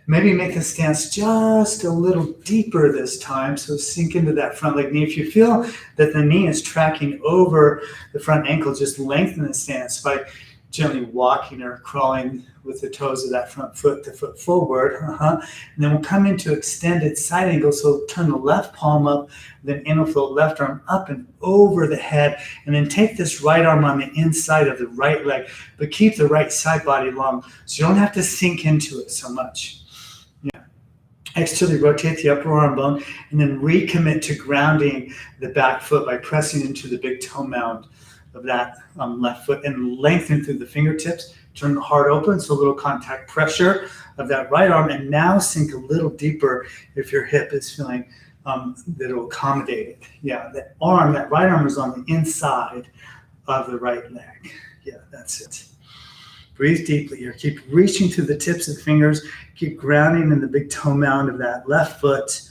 Maybe make the stance just a little deeper this time, so sink into that front leg knee. If you feel that the knee is tracking over the front ankle, just lengthen the stance by gently walking or crawling with the toes of that front foot, the foot forward. And then we'll come into extended side angle, so turn the left palm up, then inner float left arm up and over the head, and then take this right arm on the inside of the right leg, but keep the right side body long, so you don't have to sink into it so much. Externally rotate the upper arm bone, and then recommit to grounding the back foot by pressing into the big toe mound of that left foot, and lengthen through the fingertips. Turn the heart open, so a little contact pressure of that right arm, and now sink a little deeper if your hip is feeling that it will accommodate it. Yeah, that right arm is on the inside of the right leg. Yeah, that's it. Breathe deeply here. Keep reaching through the tips of the fingers. Keep grounding in the big toe mound of that left foot.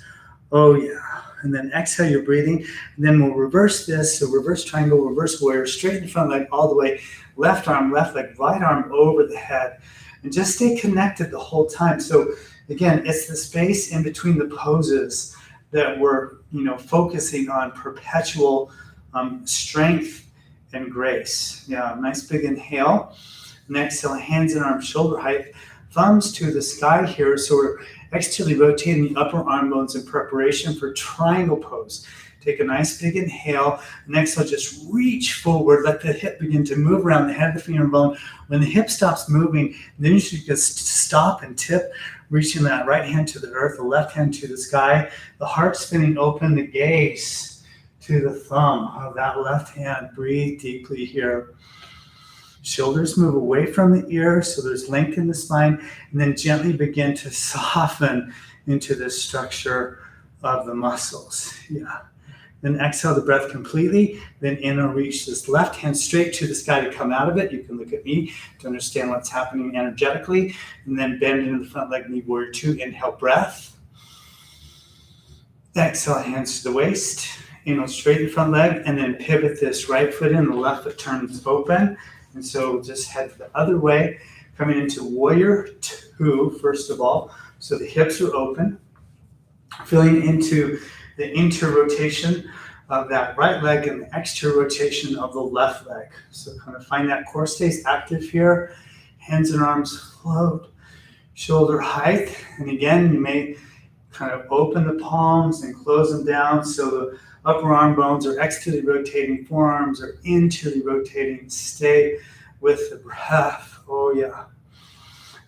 Oh, yeah. And then exhale your breathing. And then we'll reverse this. So reverse triangle, reverse warrior. Straighten the front leg all the way. Left arm, left leg, right arm over the head. And just stay connected the whole time. So again, it's the space in between the poses that we're focusing on perpetual strength and grace. Yeah, nice big inhale. And exhale, hands and arms shoulder height, thumbs to the sky here. So we're externally rotating the upper arm bones in preparation for triangle pose. Take a nice big inhale, and exhale, just reach forward. Let the hip begin to move around the head of the femur bone. When the hip stops moving, then you should just stop and tip, reaching that right hand to the earth, the left hand to the sky, the heart spinning open, the gaze to the thumb of that left hand. Breathe deeply here. Shoulders move away from the ears, so there's length in the spine, and then gently begin to soften into the structure of the muscles. Yeah. Then exhale the breath completely. Then inhale, reach this left hand straight to the sky to come out of it. You can look at me to understand what's happening energetically. And then bend into the front leg, knee, warrior two. Inhale, breath. Exhale, hands to the waist. Inhale, straighten the front leg, and then pivot this right foot in. The left foot turns open. And so just head the other way, coming into warrior two, first of all. So the hips are open. Feeling into the inter-rotation of that right leg and the exter-rotation of the left leg. So kind of find that core stays active here. Hands and arms float, shoulder height. And again, you may kind of open the palms and close them down so the upper arm bones are externally rotating, forearms are internally rotating. Stay with the breath. Oh yeah.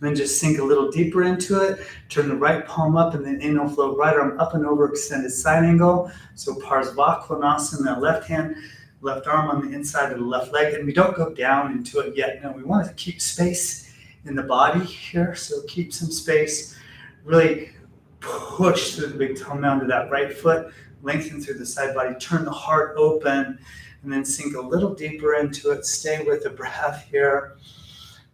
And then just sink a little deeper into it. Turn the right palm up and then inhale, float right arm up and over, extended side angle. So Parsvakonasana, that left hand, left arm on the inside of the left leg. And we don't go down into it yet. No, we want to keep space in the body here. So keep some space. Really push through the big toe mound to that right foot. Lengthen through the side body. Turn the heart open. And then sink a little deeper into it. Stay with the breath here.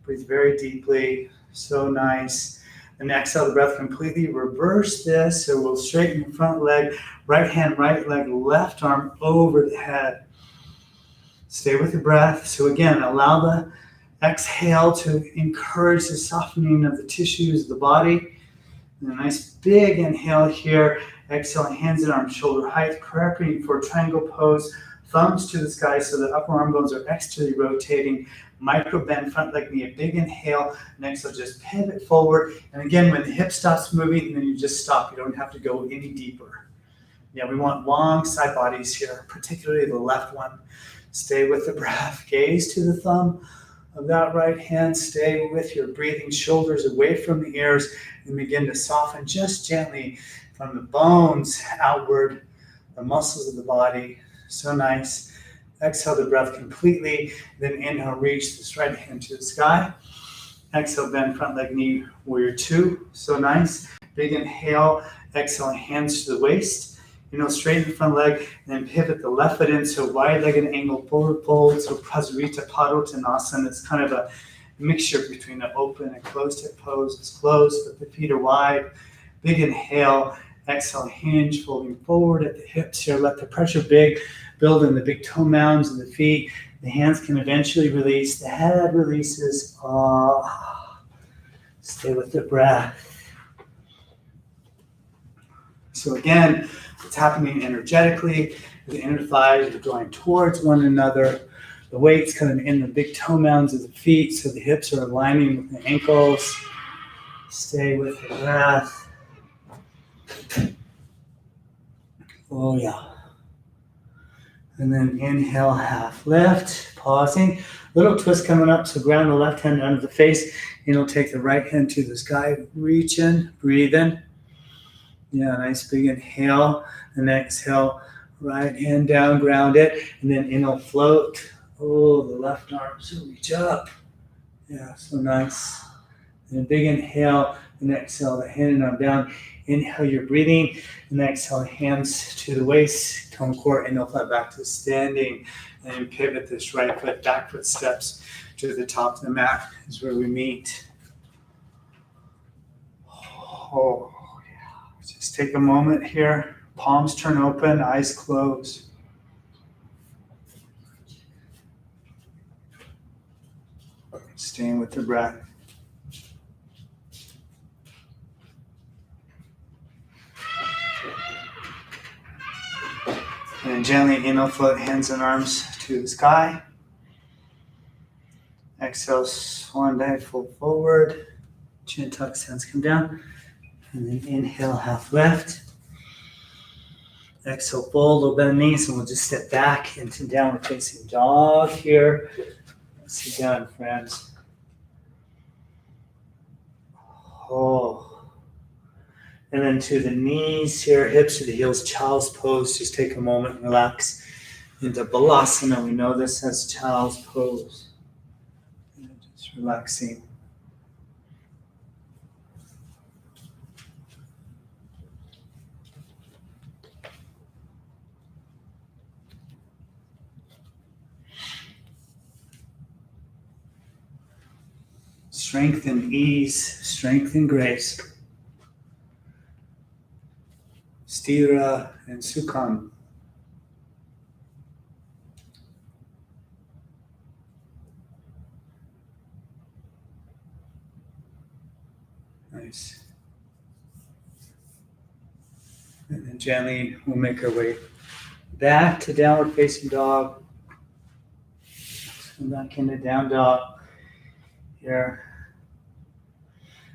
Breathe very deeply. So nice. And exhale the breath completely. Reverse this. So we'll straighten the front leg, right hand, right leg, left arm over the head. Stay with the breath. So again, allow the exhale to encourage the softening of the tissues of the body. And a nice big inhale here. Exhale, hands and arms shoulder height, preparing for triangle pose. Thumbs to the sky so the upper arm bones are externally rotating. Micro bend, front leg knee, a big inhale. And exhale, just pivot forward. And again, when the hip stops moving, then you just stop. You don't have to go any deeper. Yeah, we want long side bodies here, particularly the left one. Stay with the breath. Gaze to the thumb of that right hand. Stay with your breathing, shoulders away from the ears, and begin to soften just gently from the bones outward, the muscles of the body. So nice. Exhale the breath completely. Then inhale, reach this right hand to the sky. Exhale, bend front leg, knee, warrior two. So nice. Big inhale. Exhale, hands to the waist. Inhale, straighten the front leg, and then pivot the left foot in. So wide-legged angle forward fold. So Prasarita Padottanasana. It's kind of a mixture between an open and closed hip pose. It's closed, but the feet are wide. Big inhale. Exhale, hinge, folding forward at the hips here. Let the pressure build in the big toe mounds of the feet. The hands can eventually release. The head releases. Stay with the breath. So again, what's happening energetically, the inner thighs are drawing towards one another. The weight's kind of in the big toe mounds of the feet, so the hips are aligning with the ankles. Stay with the breath. Oh yeah. And then inhale, half lift, pausing. Little twist coming up, so ground the left hand under the face. Inhale, take the right hand to the sky. Reach in, breathe in. Yeah, nice big inhale. And exhale, right hand down, ground it. And then inhale, float. Oh, the left arm, so reach up. Yeah, so nice. And a big inhale, and exhale, the hand and arm down. Inhale, you're breathing, and exhale, hands to the waist, come core, inhale, flat back to standing, and pivot this right foot, back foot steps to the top of the mat is where we meet. Oh, yeah. Just take a moment here, palms turn open, eyes closed. Staying with the breath. And gently inhale, float hands and arms to the sky. exhale, swan dive, fold forward. Chin tucks, hands come down. And then inhale, half lift. Exhale, fold, little bend the knees, and we'll just step back into downward facing dog here. Sit down, friends. Oh. And then to the knees here, hips to the heels, child's pose. Just take a moment and relax into balasana. We know this as child's pose. And just relaxing. Strength and ease, strength and grace. Sthira and Sukham. Nice. And then gently we'll make our way back to downward facing dog. Come back into down dog here.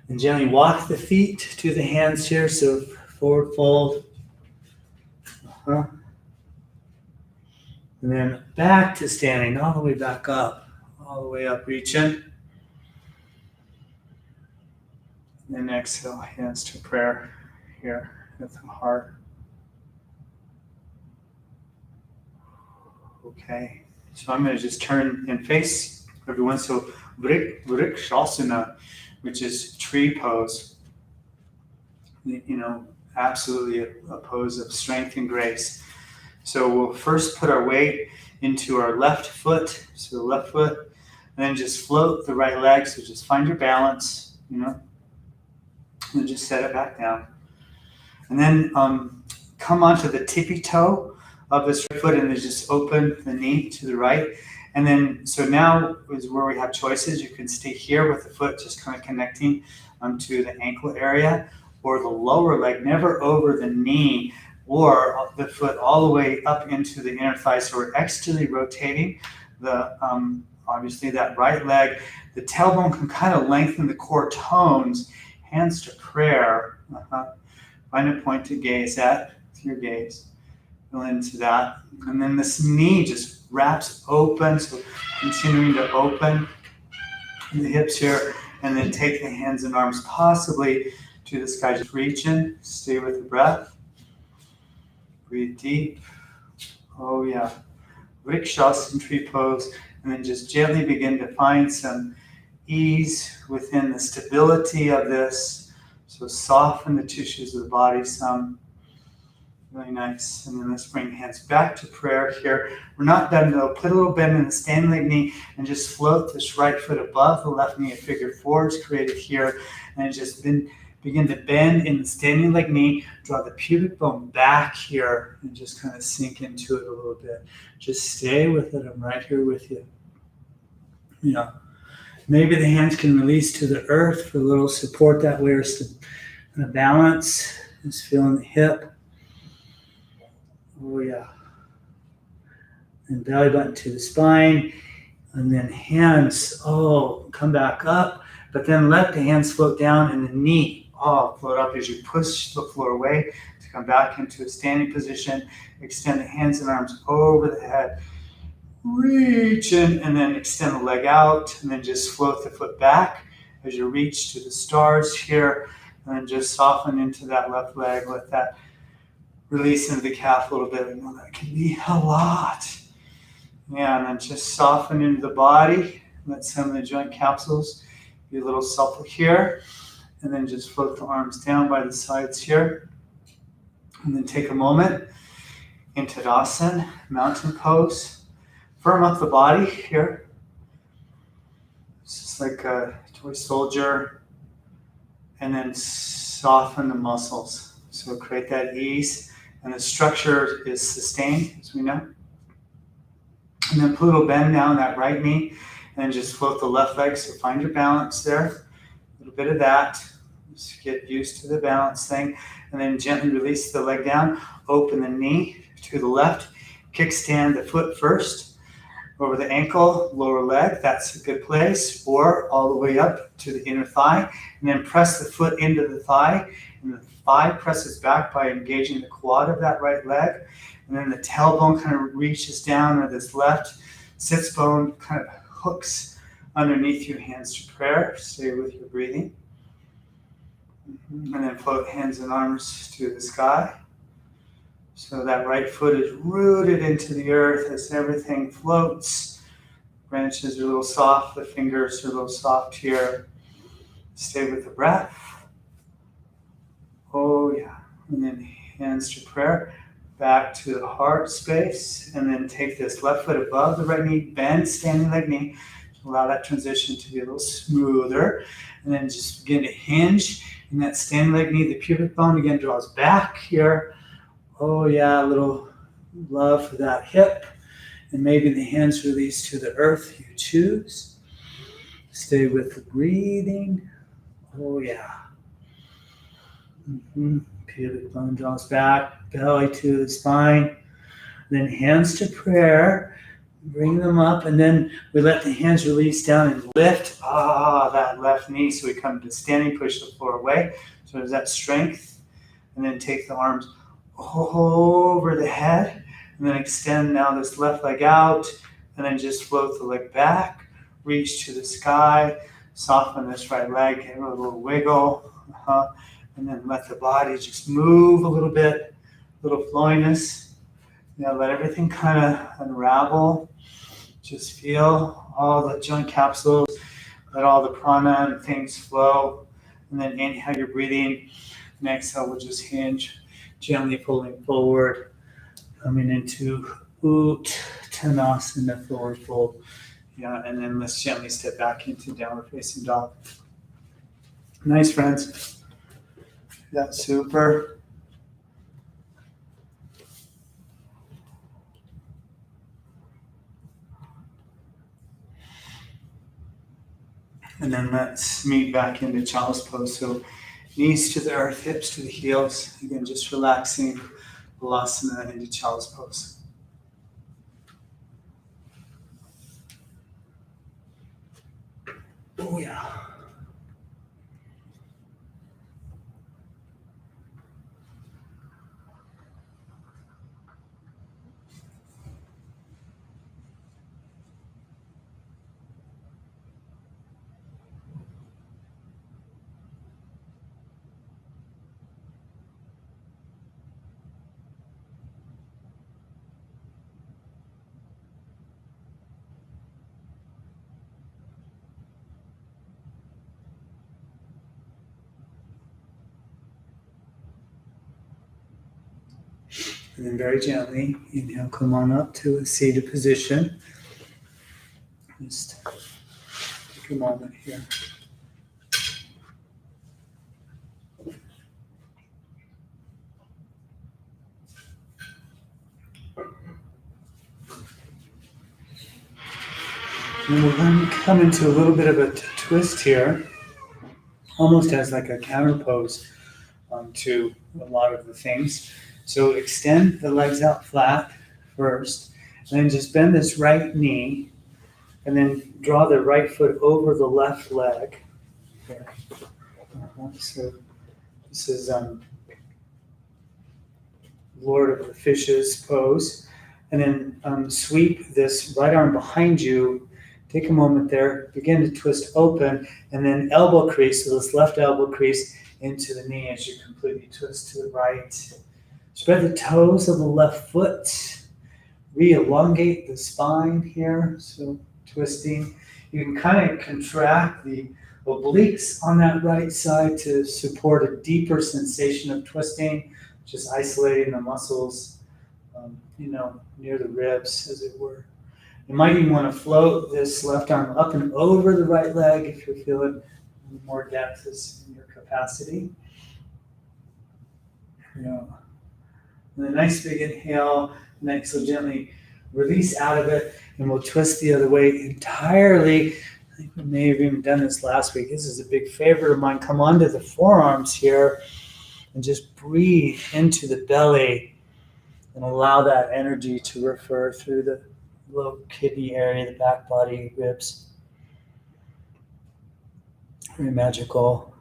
And gently walk the feet to the hands here. So forward fold. And then back to standing, all the way back up. All the way up, reaching. And then exhale, hands to prayer here at the heart. Okay, so I'm going to just turn and face everyone. So Vrikshasana, which is tree pose. You know, absolutely a pose of strength and grace. So we'll first put our weight into our left foot. So the left foot, and then just float the right leg. So just find your balance, you know, and then just set it back down. And then come onto the tippy toe of this right foot and then just open the knee to the right. And then, so now is where we have choices. You can stay here with the foot just kind of connecting to the ankle area, or the lower leg, never over the knee, or the foot all the way up into the inner thigh. So we're externally rotating the, obviously that right leg. The tailbone can kind of lengthen the core tones, hands to prayer. Find a point to gaze at with your gaze. Go into that. And then this knee just wraps open, so continuing to open the hips here, and then take the hands and arms possibly to the sky. Just reach in, stay with the breath. Breathe deep. Oh yeah. Vrikshasana tree pose, and then just gently begin to find some ease within the stability of this. So soften the tissues of the body some. Really nice. And then let's bring hands back to prayer here. We're not done though. Put a little bend in the standing leg knee and just float this right foot above the left knee. A figure four is created here. And just begin to bend in the standing leg knee. Draw the pubic bone back here and just kind of sink into it a little bit. Just stay with it. I'm right here with you. Yeah. Maybe the hands can release to the earth for a little support that way, or kind of balance. Just feeling the hip. Oh yeah. And belly button to the spine. And then hands, come back up. But then let the hands float down and the knee, float up as you push the floor away to come back into a standing position. Extend the hands and arms over the head. Reach in and then extend the leg out. And then just float the foot back as you reach to the stars here. And then just soften into that left leg. Let that release into the calf a little bit. I know that can be a lot. Yeah, and then just soften into the body. Let some of the joint capsules be a little supple here. And then just float the arms down by the sides here. And then take a moment into Tadasana, mountain pose. Firm up the body here. It's just like a toy soldier. And then soften the muscles. So create that ease. And the structure is sustained, as we know. And then Pluto bend down that right knee and just float the left leg. So find your balance there. A little bit of that. Just get used to the balance thing. And then gently release the leg down. Open the knee to the left. Kickstand the foot first. over the ankle, lower leg, that's a good place, or all the way up to the inner thigh, and then press the foot into the thigh, and the thigh presses back by engaging the quad of that right leg, and then the tailbone kind of reaches down, or this left sits bone kind of hooks underneath you, hands to prayer. Stay with your breathing. And then float hands and arms to the sky. So that right foot is rooted into the earth as everything floats. Branches are a little soft, the fingers are a little soft here. Stay with the breath. Oh yeah. And then hands to prayer. Back to the heart space. And then take this left foot above the right knee, bend standing leg knee. Allow that transition to be a little smoother. And then just begin to hinge in that standing leg knee. The pubic bone again draws back here. Oh yeah, a little love for that hip. And maybe the hands release to the earth you choose. Stay with the breathing. Oh yeah. Pubic bone draws back, belly to the spine. Then hands to prayer. Bring them up, and then we let the hands release down and lift that left knee. So we come to standing, push the floor away. So there's that strength. And then take the arms over the head, and then extend now this left leg out, and then just float the leg back, reach to the sky, soften this right leg, give it a little wiggle, and then let the body just move a little bit, a little flowiness. Now let everything kind of unravel. Just feel all the joint capsules, let all the prana and things flow, and then inhale your breathing, and exhale, we'll just hinge. Gently pulling forward, coming into Uttanasana, forward fold. Yeah, and then let's gently step back into downward facing dog. Nice, friends. That's super. And then let's meet back into child's pose. So knees to the earth, hips to the heels. Again, just relaxing Balasana into child's pose. Oh yeah. And then very gently, inhale, come on up to a seated position. Just take a moment here. And we're going to come into a little bit of a twist here, almost as like a counter pose to a lot of the things. So extend the legs out flat first, and then just bend this right knee, and then draw the right foot over the left leg. Here. So this is Lord of the Fishes pose. And then sweep this right arm behind you. Take a moment there, begin to twist open, and then elbow crease, so this left elbow crease into the knee as you completely twist to the right. Spread the toes of the left foot. Re-elongate the spine here, so twisting. You can kind of contract the obliques on that right side to support a deeper sensation of twisting, just isolating the muscles, near the ribs, as it were. You might even want to float this left arm up and over the right leg if you're feeling more depth is in your capacity. And a nice big inhale, and exhale, gently release out of it, and we'll twist the other way entirely. I think we may have even done this last week. This is a big favorite of mine. Come onto the forearms here and just breathe into the belly and allow that energy to refer through the low kidney area, the back body, ribs. Very magical.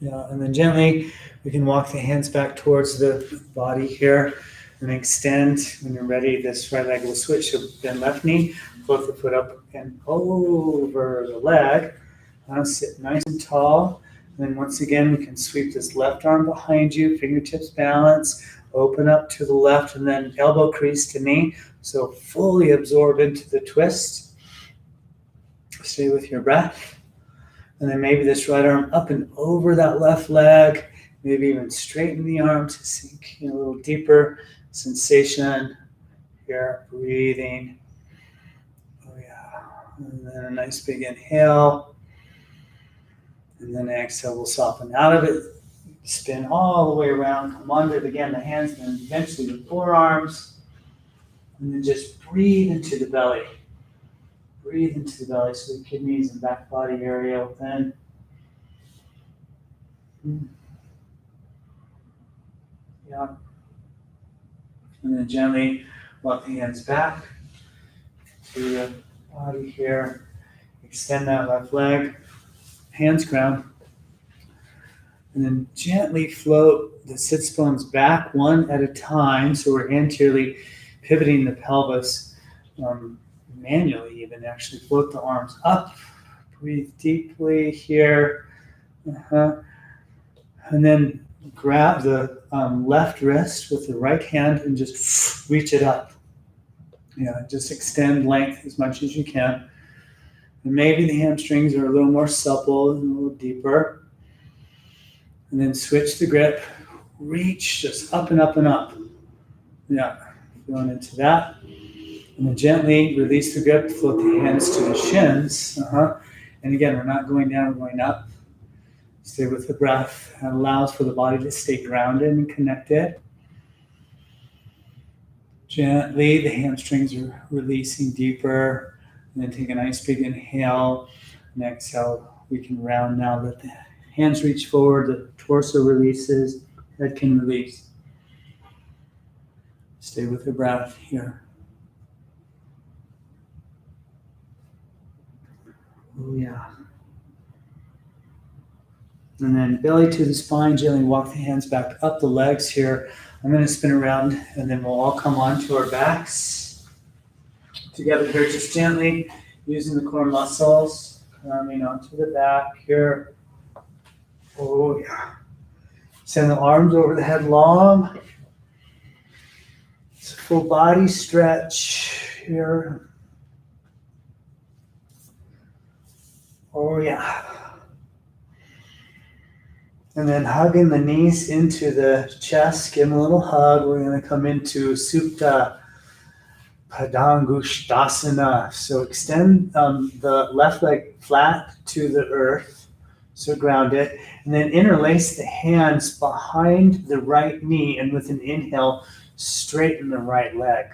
Yeah, and then gently we can walk the hands back towards the body here and extend. When you're ready, this right leg will switch to then left knee. Float the foot up and over the leg. Sit nice and tall. And then once again, we can sweep this left arm behind you, fingertips balance, open up to the left, and then elbow crease to knee. So fully absorb into the twist. Stay with your breath. And then maybe this right arm up and over that left leg, maybe even straighten the arm to sink in a little deeper sensation here, breathing. Oh yeah. And then a nice big inhale. And then exhale, we'll soften out of it. Spin all the way around. Come under it again, the hands, and then eventually the forearms. And then just breathe into the belly. Breathe into the belly so the kidneys and back body area open. Yeah. And then gently walk the hands back to the body here. Extend that left leg. Hands ground. And then gently float the sits bones back one at a time. So we're anteriorly pivoting the pelvis. Manually even actually float the arms up. Breathe deeply here. And then grab the left wrist with the right hand and just reach it up. Yeah, just extend length as much as you can. And maybe the hamstrings are a little more supple and a little deeper. And then switch the grip. Reach just up and up and up. Yeah, going into that. And then gently release the grip, float the hands to the shins. And again, we're not going down, we're going up. Stay with the breath. That allows for the body to stay grounded and connected. Gently, the hamstrings are releasing deeper. And then take a nice big inhale. And exhale, we can round now. Let the hands reach forward, the torso releases, head can release. Stay with the breath here. Oh, yeah. And then belly to the spine, gently walk the hands back up the legs here. I'm going to spin around and then we'll all come onto our backs. Together here, just gently using the core muscles, coming onto the back here. Oh, yeah. Send the arms over the head long. It's a full body stretch here. Oh, yeah. And then hugging the knees into the chest, give them a little hug. We're going to come into Supta Padangusthasana. So extend the left leg flat to the earth, so ground it. And then interlace the hands behind the right knee, and with an inhale, straighten the right leg.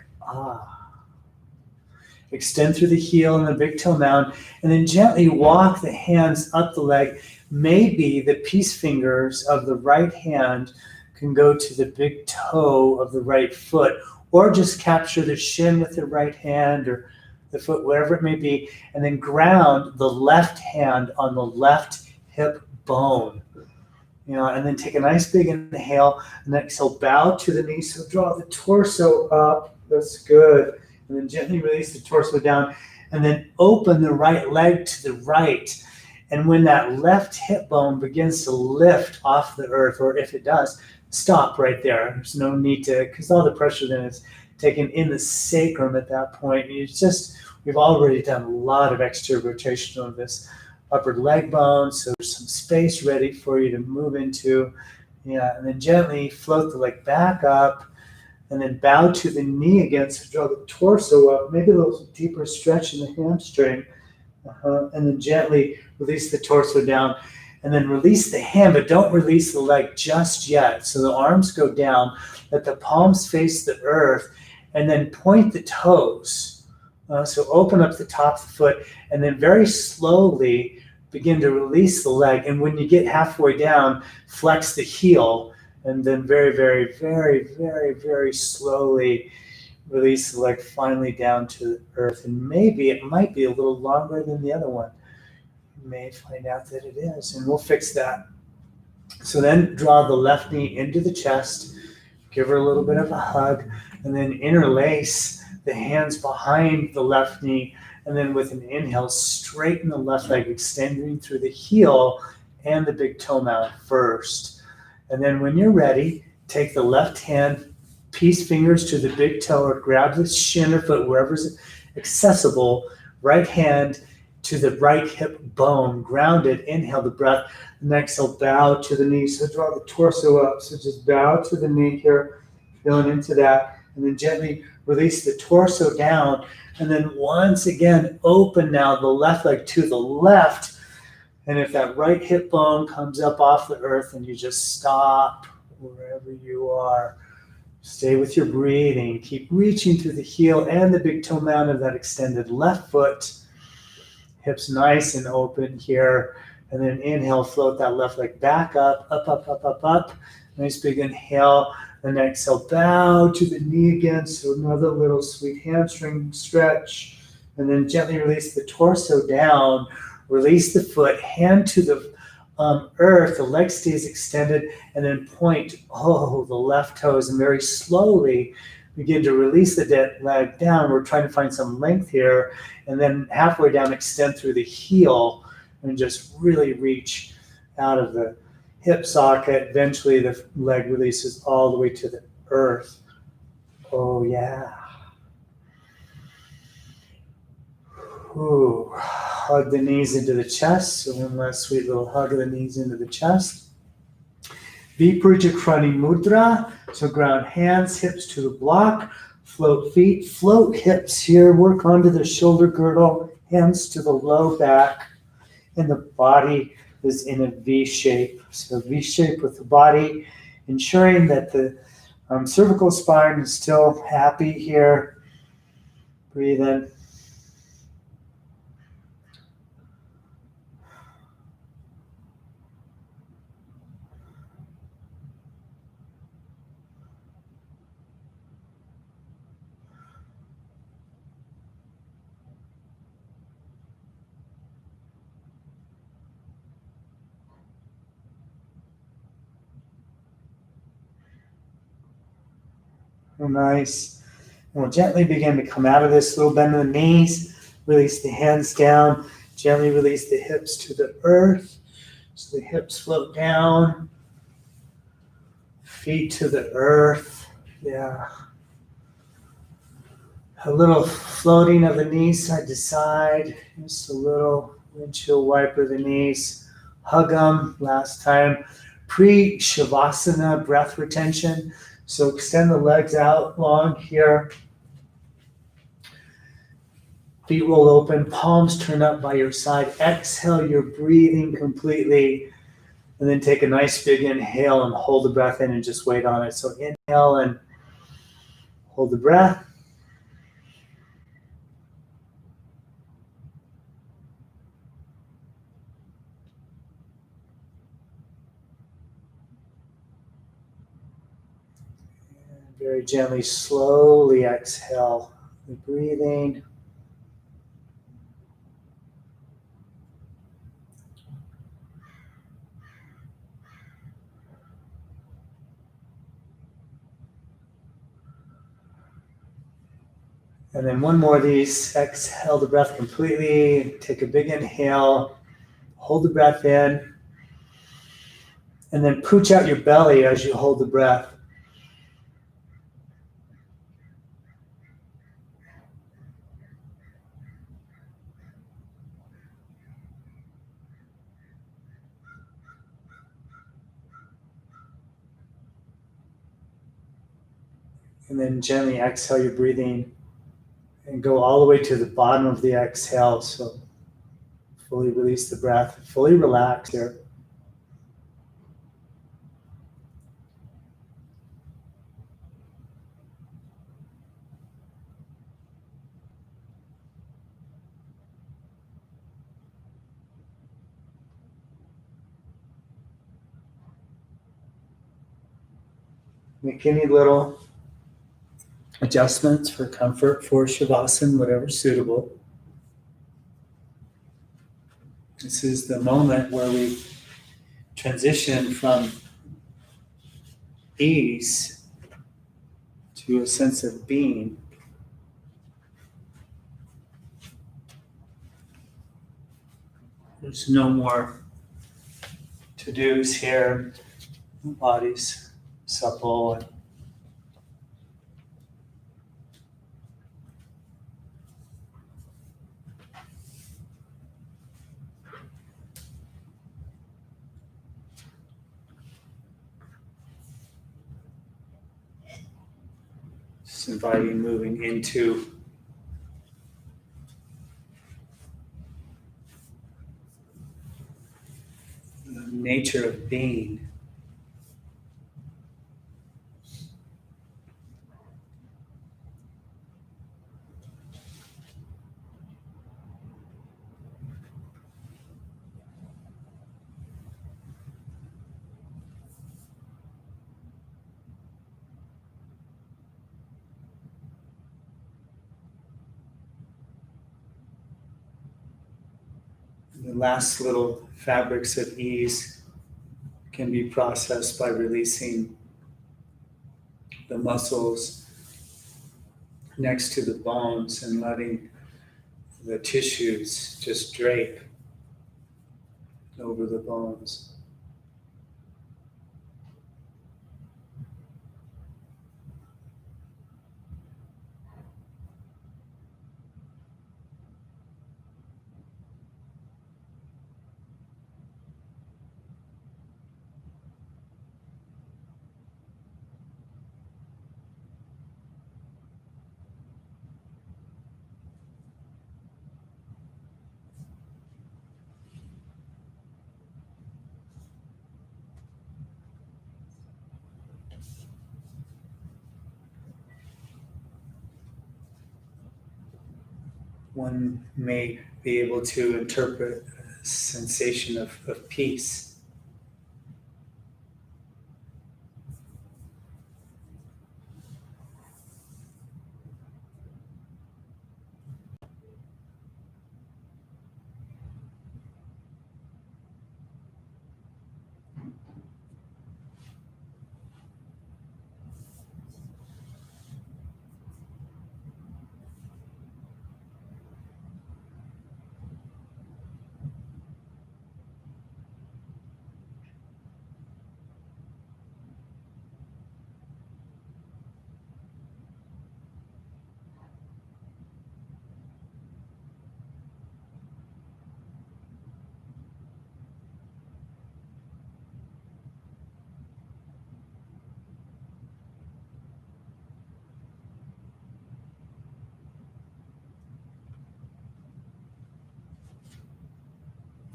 Extend through the heel and the big toe mound, and then gently walk the hands up the leg. Maybe the peace fingers of the right hand can go to the big toe of the right foot, or just capture the shin with the right hand or the foot, whatever it may be, and then ground the left hand on the left hip bone. And then take a nice big inhale, and then exhale, bow to the knees. So draw the torso up. That's good. And then gently release the torso down, and then open the right leg to the right. And when that left hip bone begins to lift off the earth, or if it does, stop right there. There's no need to, because all the pressure then is taken in the sacrum at that point. It's just, we've already done a lot of extra rotation of this upper leg bone, so there's some space ready for you to move into. Yeah, and then gently float the leg back up, and then bow to the knee again, so draw the torso up, maybe a little deeper stretch in the hamstring, and then gently release the torso down, and then release the hand, but don't release the leg just yet. So the arms go down, let the palms face the earth, and then point the toes. So open up the top of the foot, and then very slowly begin to release the leg. And when you get halfway down, flex the heel And then very, very, very, very, very slowly release the leg finally down to the earth. And maybe it might be a little longer than the other one. You may find out that it is, and we'll fix that. So then draw the left knee into the chest, give her a little bit of a hug, and then interlace the hands behind the left knee. And then with an inhale, straighten the left leg, extending through the heel and the big toe mound first. And then when you're ready, take the left hand, piece fingers to the big toe, or grab the shin or foot, wherever's accessible. Right hand to the right hip bone, grounded. Inhale the breath. And exhale, bow to the knee. So draw the torso up. So just bow to the knee here, feeling into that. And then gently release the torso down. And then once again, open now the left leg to the left. And if that right hip bone comes up off the earth, and you just stop wherever you are. Stay with your breathing. Keep reaching through the heel and the big toe mound of that extended left foot. Hips nice and open here. And then inhale, float that left leg back up, up, up, up, up, up. Nice big inhale. And exhale, bow to the knee again. So another little sweet hamstring stretch. And then gently release the torso down. Release the foot, hand to the earth, the leg stays extended, and then point, the left toes, and very slowly begin to release the leg down. We're trying to find some length here, and then halfway down, extend through the heel, and just really reach out of the hip socket. Eventually, the leg releases all the way to the earth. Oh, yeah. Ooh. Hug the knees into the chest. So one last sweet little hug of the knees into the chest. Viparita Mudra. So ground hands, hips to the block. Float feet, float hips here. Work onto the shoulder girdle. Hands to the low back. And the body is in a V shape. So V shape with the body, ensuring that the cervical spine is still happy here. Breathe in. Nice. And we'll gently begin to come out of this little bend of the knees. Release the hands down. Gently release the hips to the earth. So the hips float down. Feet to the earth. Yeah. A little floating of the knees side to side. Just a little windshield wiper the knees. Hug them. Last time. Pre-Shavasana breath retention. So extend the legs out long here. Feet roll open, palms turn up by your side. Exhale, you're breathing completely. And then take a nice big inhale and hold the breath in and just wait on it. So inhale and hold the breath. And very gently, slowly exhale the breathing. And then one more of these. Exhale the breath completely. Take a big inhale. Hold the breath in. And then pooch out your belly as you hold the breath. And then gently exhale your breathing and go all the way to the bottom of the exhale. So fully release the breath, fully relax here. Make any little adjustments for comfort for Shavasana, whatever's suitable. This is the moment where we transition from ease to a sense of being. There's no more to-dos here. The body's supple and just inviting moving into the nature of being. The last little fabrics of ease can be processed by releasing the muscles next to the bones and letting the tissues just drape over the bones. One may be able to interpret a sensation of peace.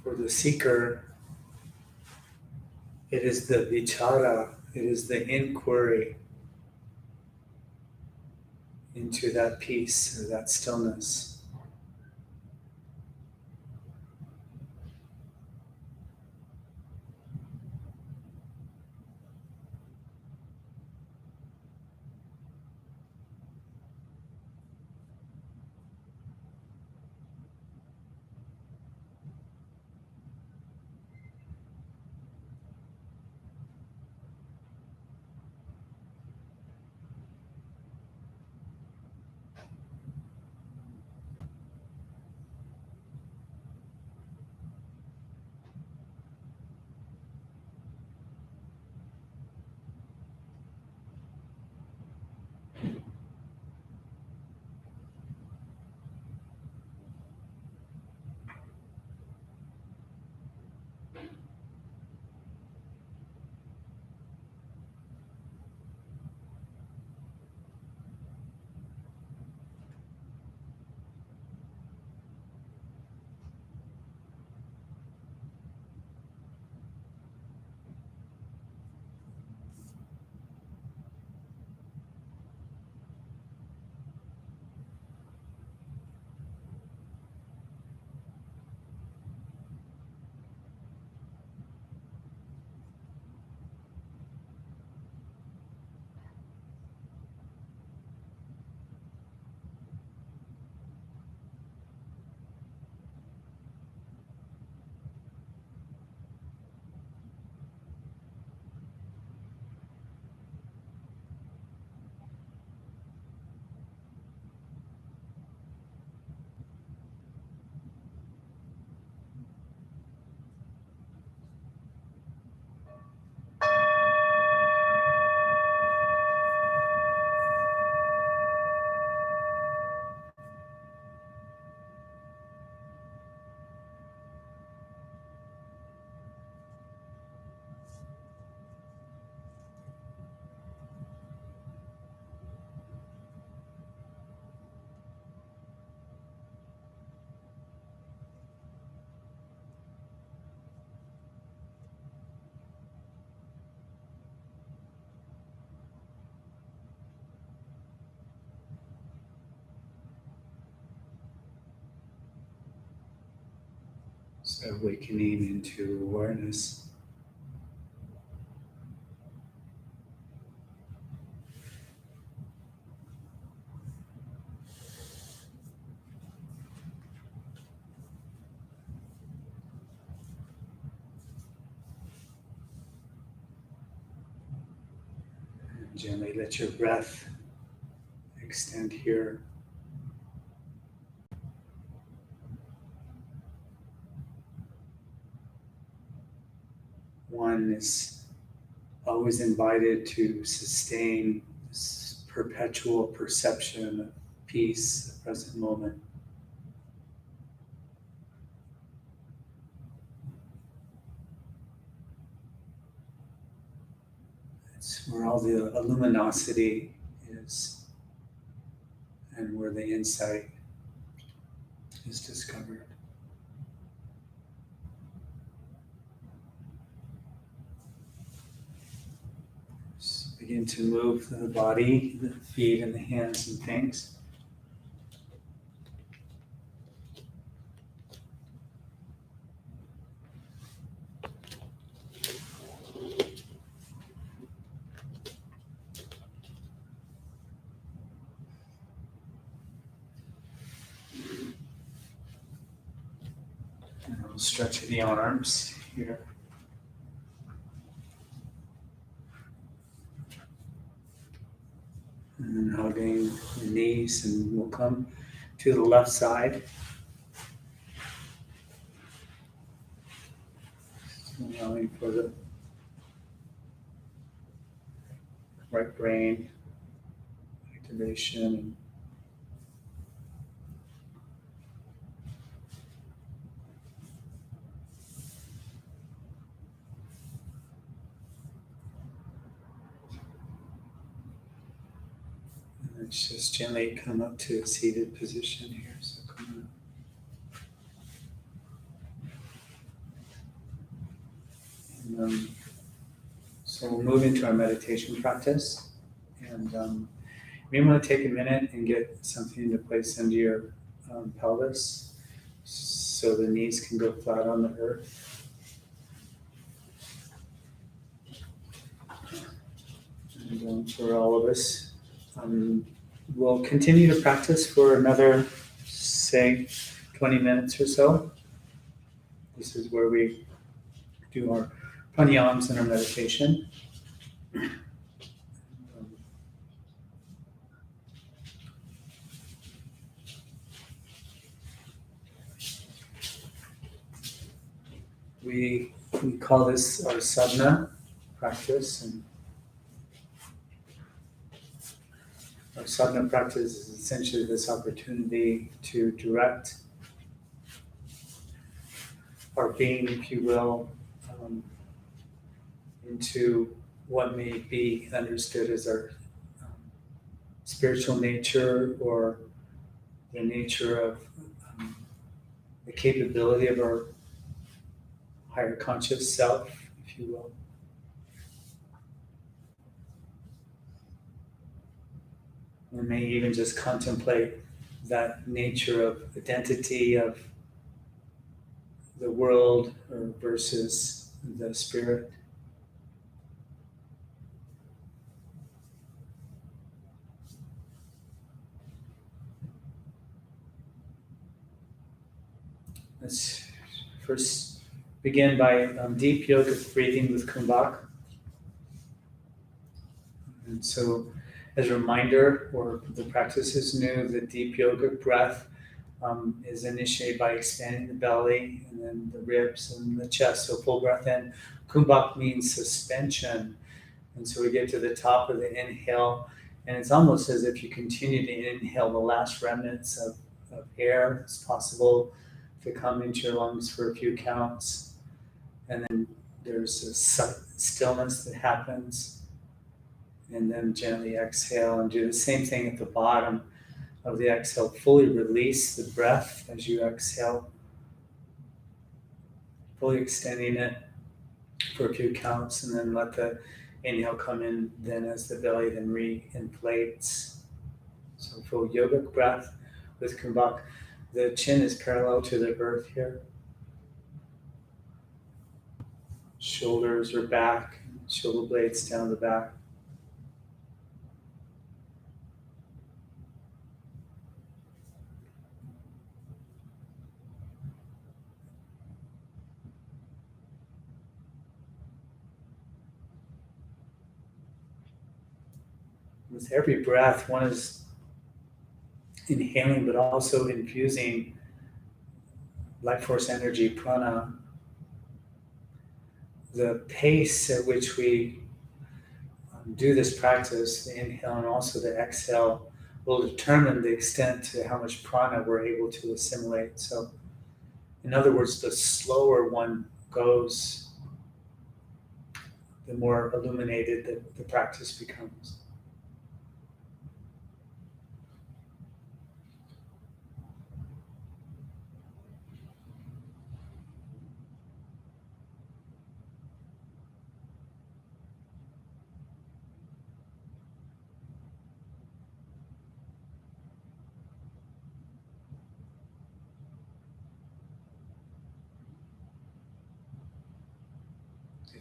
For the seeker, it is the vichara, it is the inquiry into that peace or that stillness. So awakening into awareness. And gently let your breath extend here. One is always invited to sustain this perpetual perception of peace, the present moment. It's where all the luminosity is and where the insight is discovered. Just begin to move the body, the feet and the hands and things. And we'll stretch the arms here. And then hugging the knees, and we'll come to the left side. Allowing for the right brain activation. And let's just gently come up to a seated position here. So come on. And, so we'll move into our meditation practice. And we want to take a minute and get something to place under your pelvis so the knees can go flat on the earth. And for all of us, we'll continue to practice for another, say, 20 minutes or so. This is where we do our pranayams and our meditation. We call this our sadhana practice, and our sadhana practice is essentially this opportunity to direct our being, if you will, into what may be understood as our spiritual nature, or the nature of the capability of our higher conscious self, if you will. We may even just contemplate that nature of identity of the world versus the spirit. Let's first begin by deep yogic breathing with kumbhak. And so, as a reminder, or the practice is new, the deep yogic breath is initiated by expanding the belly and then the ribs and the chest. So full breath in. Kumbhak means suspension. And so we get to the top of the inhale, and it's almost as if you continue to inhale the last remnants of air. It's possible to come into your lungs for a few counts. And then there's a stillness that happens. And then gently exhale and do the same thing at the bottom of the exhale. Fully release the breath as you exhale. Fully extending it for a few counts, and then let the inhale come in then as the belly then re-inflates. So full yogic breath with kumbhak. The chin is parallel to the earth here. shoulders or back, shoulder blades down the back. With every breath, one is inhaling but also infusing life force energy, prana. The pace at which we do this practice, the inhale and also the exhale, will determine the extent to how much prana we're able to assimilate. So, in other words, the slower one goes, the more illuminated the practice becomes.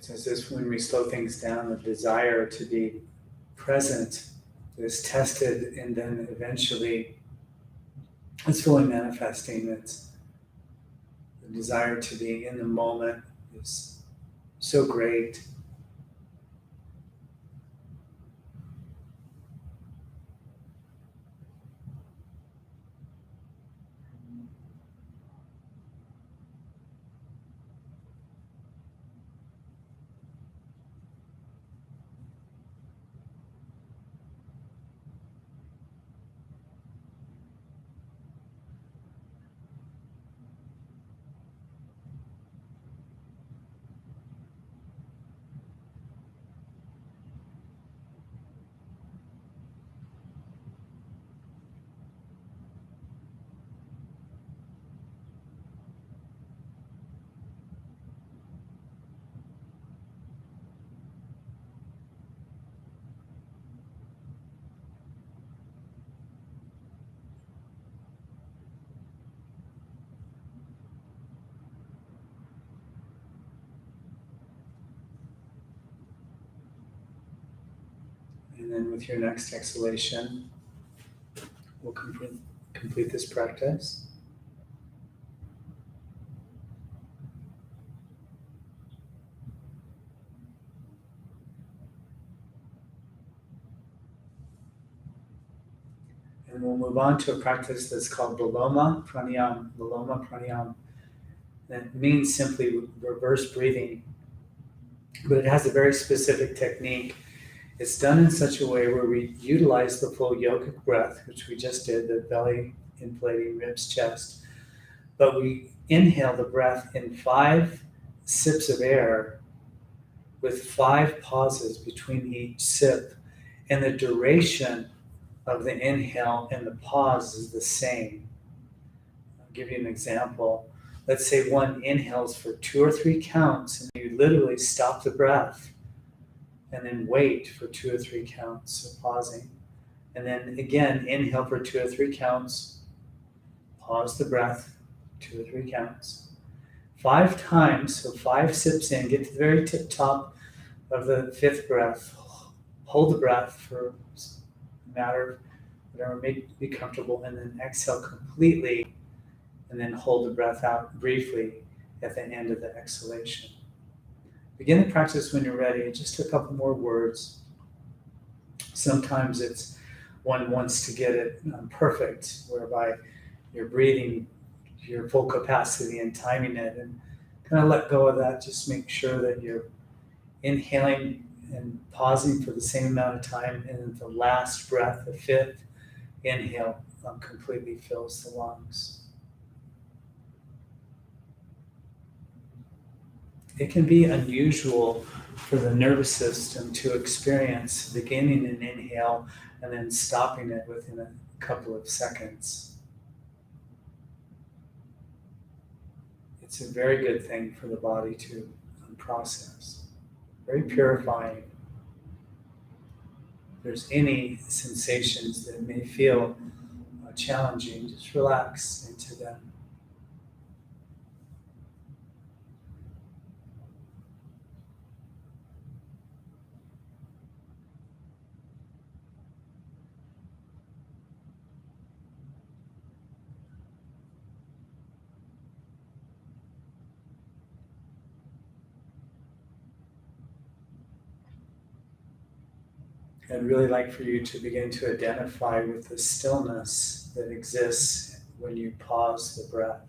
It's as if when we slow things down, the desire to be present is tested, and then eventually it's fully manifesting. It's the desire to be in the moment is so great. And then with your next exhalation, we'll complete this practice. And we'll move on to a practice that's called Viloma Pranayama. Viloma Pranayama. That means simply reverse breathing, but it has a very specific technique. It's done in such a way where we utilize the full yogic breath, which we just did, the belly inflating, ribs, chest, but we inhale the breath in 5 sips of air with 5 pauses between each sip, and the duration of the inhale and the pause is the same. I'll give you an example. Let's say one inhales for 2 or 3 counts, and you literally stop the breath and then wait for 2 or 3 counts, so pausing. And then again, inhale for 2 or 3 counts, pause the breath, 2 or 3 counts. 5 times, so 5 sips in, get to the very tip top of the 5th breath. Hold the breath for a matter of whatever may be comfortable, and then exhale completely, and then hold the breath out briefly at the end of the exhalation. Begin the practice when you're ready. Just a couple more words. Sometimes it's one wants to get it perfect, whereby you're breathing your full capacity and timing it, and kind of let go of that. Just make sure that you're inhaling and pausing for the same amount of time, and the last breath, the 5th inhale, completely fills the lungs. It can be unusual for the nervous system to experience beginning an inhale and then stopping it within a couple of seconds. It's a very good thing for the body to process. Very purifying. If there's any sensations that may feel challenging, just relax into them. I'd really like for you to begin to identify with the stillness that exists when you pause the breath.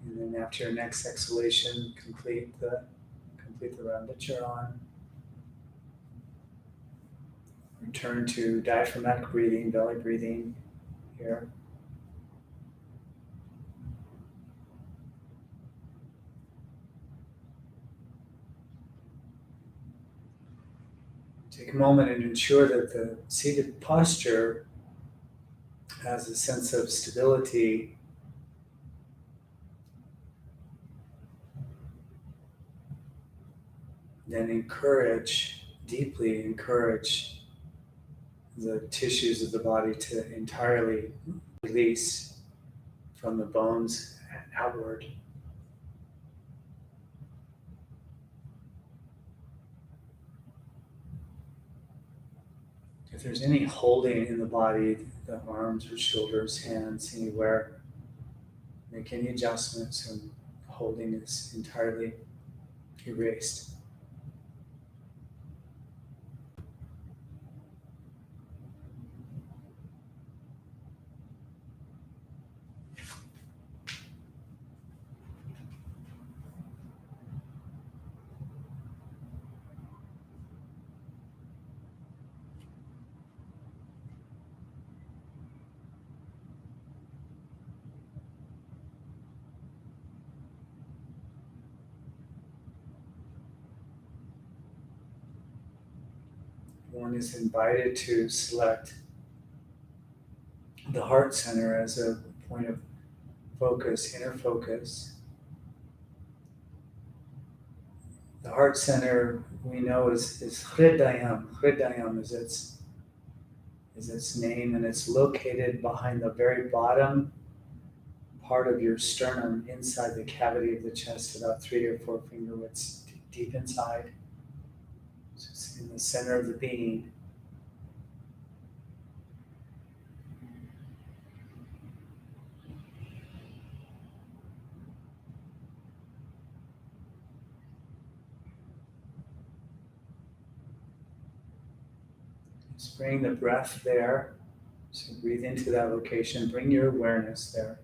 And then after your next exhalation, complete the round that you're on. Return to diaphragmatic breathing, belly breathing here. Take a moment and ensure that the seated posture has a sense of stability. Then deeply encourage the tissues of the body to entirely release from the bones outward. If there's any holding in the body, the arms or shoulders, hands, anywhere, make any adjustments and holding is entirely erased. One is invited to select the heart center as a point of focus, inner focus. The heart center we know is Hridayam. Hridayam is its name, and it's located behind the very bottom part of your sternum, inside the cavity of the chest, about 3 or 4 finger widths deep inside. So it's in the center of the being. Just bring the breath there. So breathe into that location. Bring your awareness there.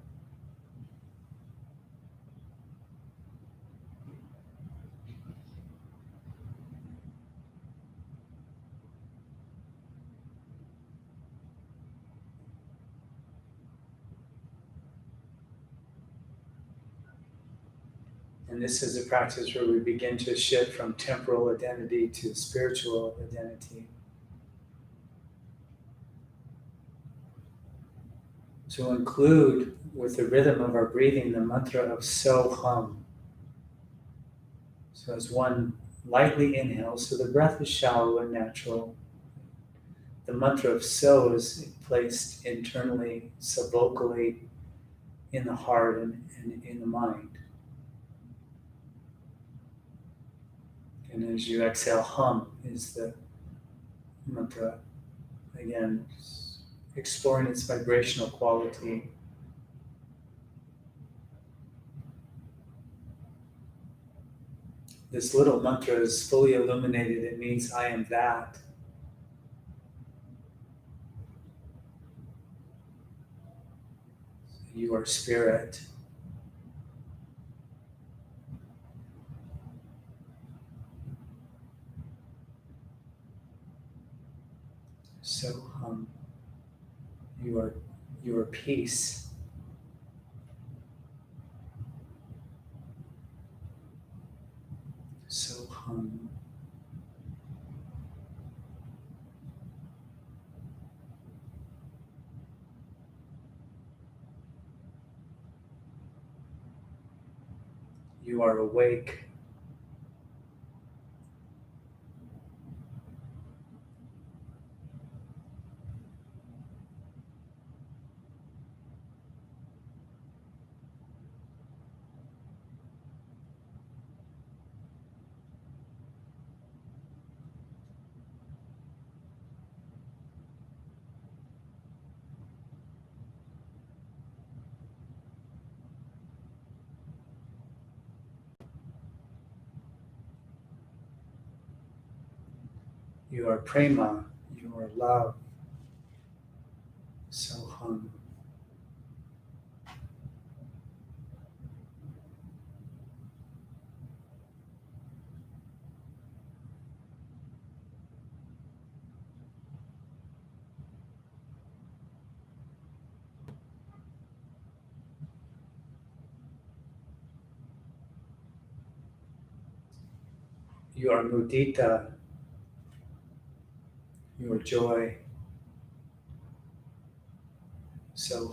And this is a practice where we begin to shift from temporal identity to spiritual identity. To include with the rhythm of our breathing the mantra of So Hum. So as one lightly inhales, so the breath is shallow and natural. The mantra of So is placed internally, subvocally in the heart and in the mind. And as you exhale, Hum is the mantra. Again, exploring its vibrational quality. This little mantra is fully illuminated. It means I am that. You are spirit. So you are peace. So you are awake. You are prema. You are love. So you are mudita. You are joy. So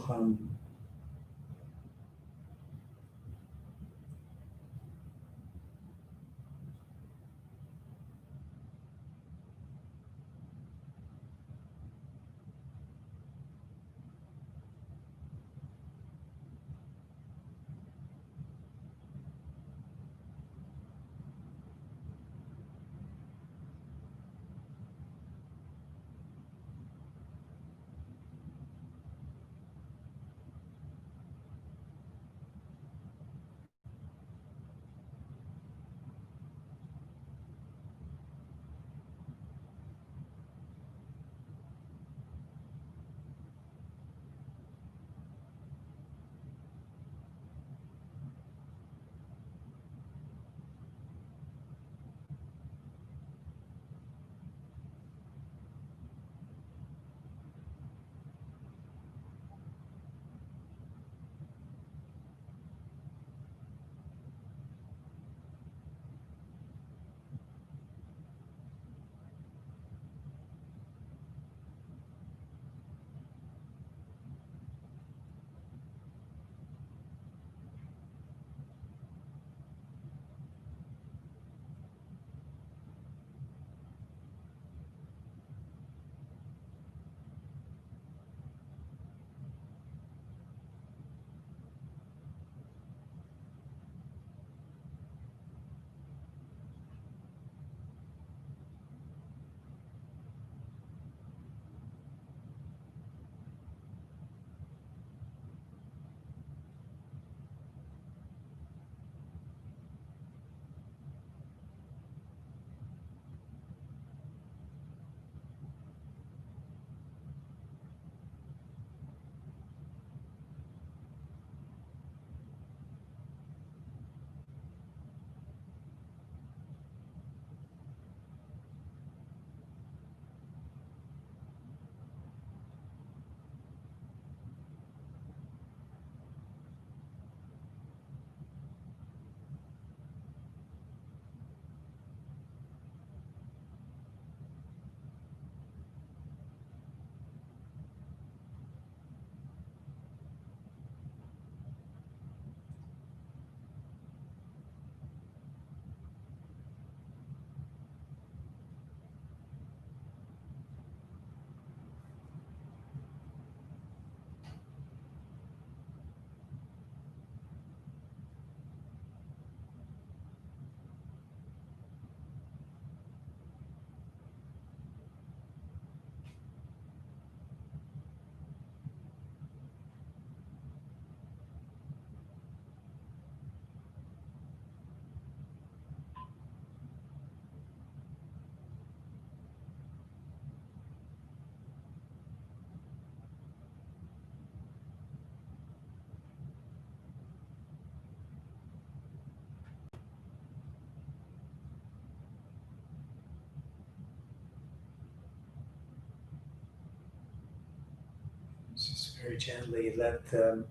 very gently let the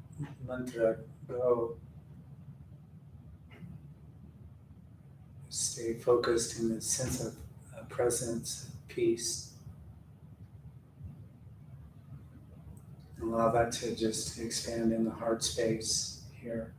mantra go. Stay focused in the sense of presence, peace. Allow that to just expand in the heart space here.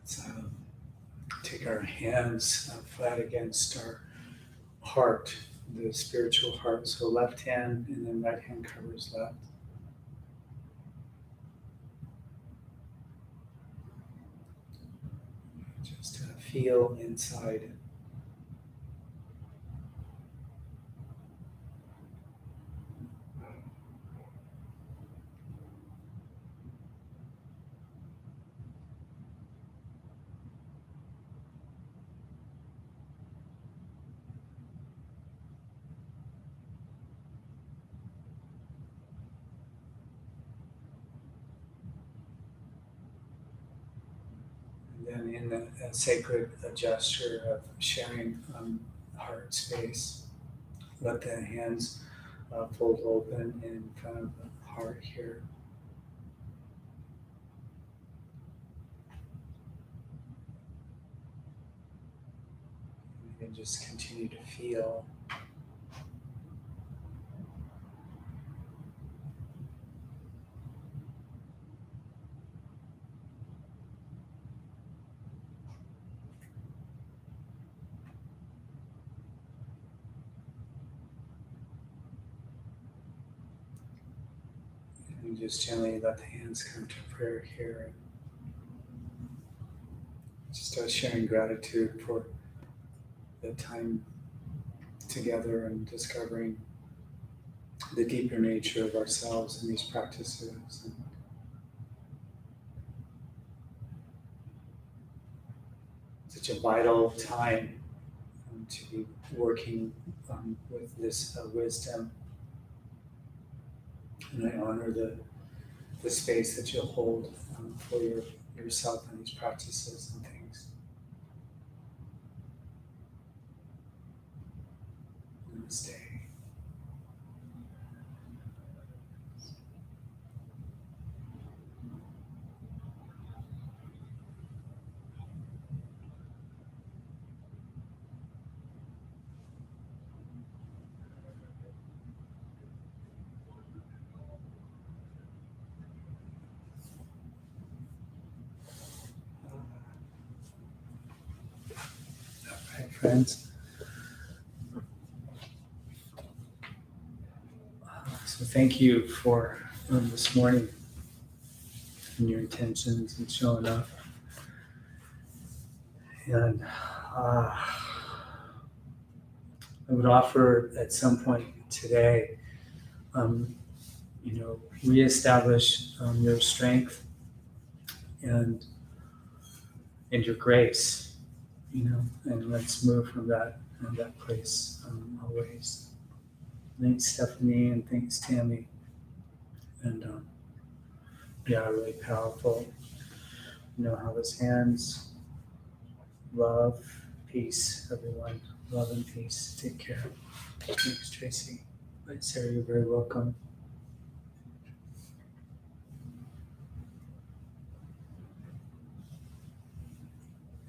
So take our hands flat against our heart, the spiritual heart. So left hand and then right hand covers left. Just feel inside. And then in the sacred gesture of sharing heart space, let the hands fold open in front of the heart here. And just continue to feel. And just gently let the hands come to prayer here. Just start sharing gratitude for the time together and discovering the deeper nature of ourselves in these practices. And such a vital time to be working with this wisdom. And I honor the space that you'll hold for yourself in these practices and things. Namaste. All right, friends. So thank you for this morning and your intentions and showing up. And I would offer at some point today, reestablish your strength and your grace, and let's move from that place always. Thanks, Stephanie, and thanks, Tammy. And really powerful. How those hands, love, peace, everyone. Love and peace. Take care. Thanks, Tracy. Bye, Sarah. You're very welcome.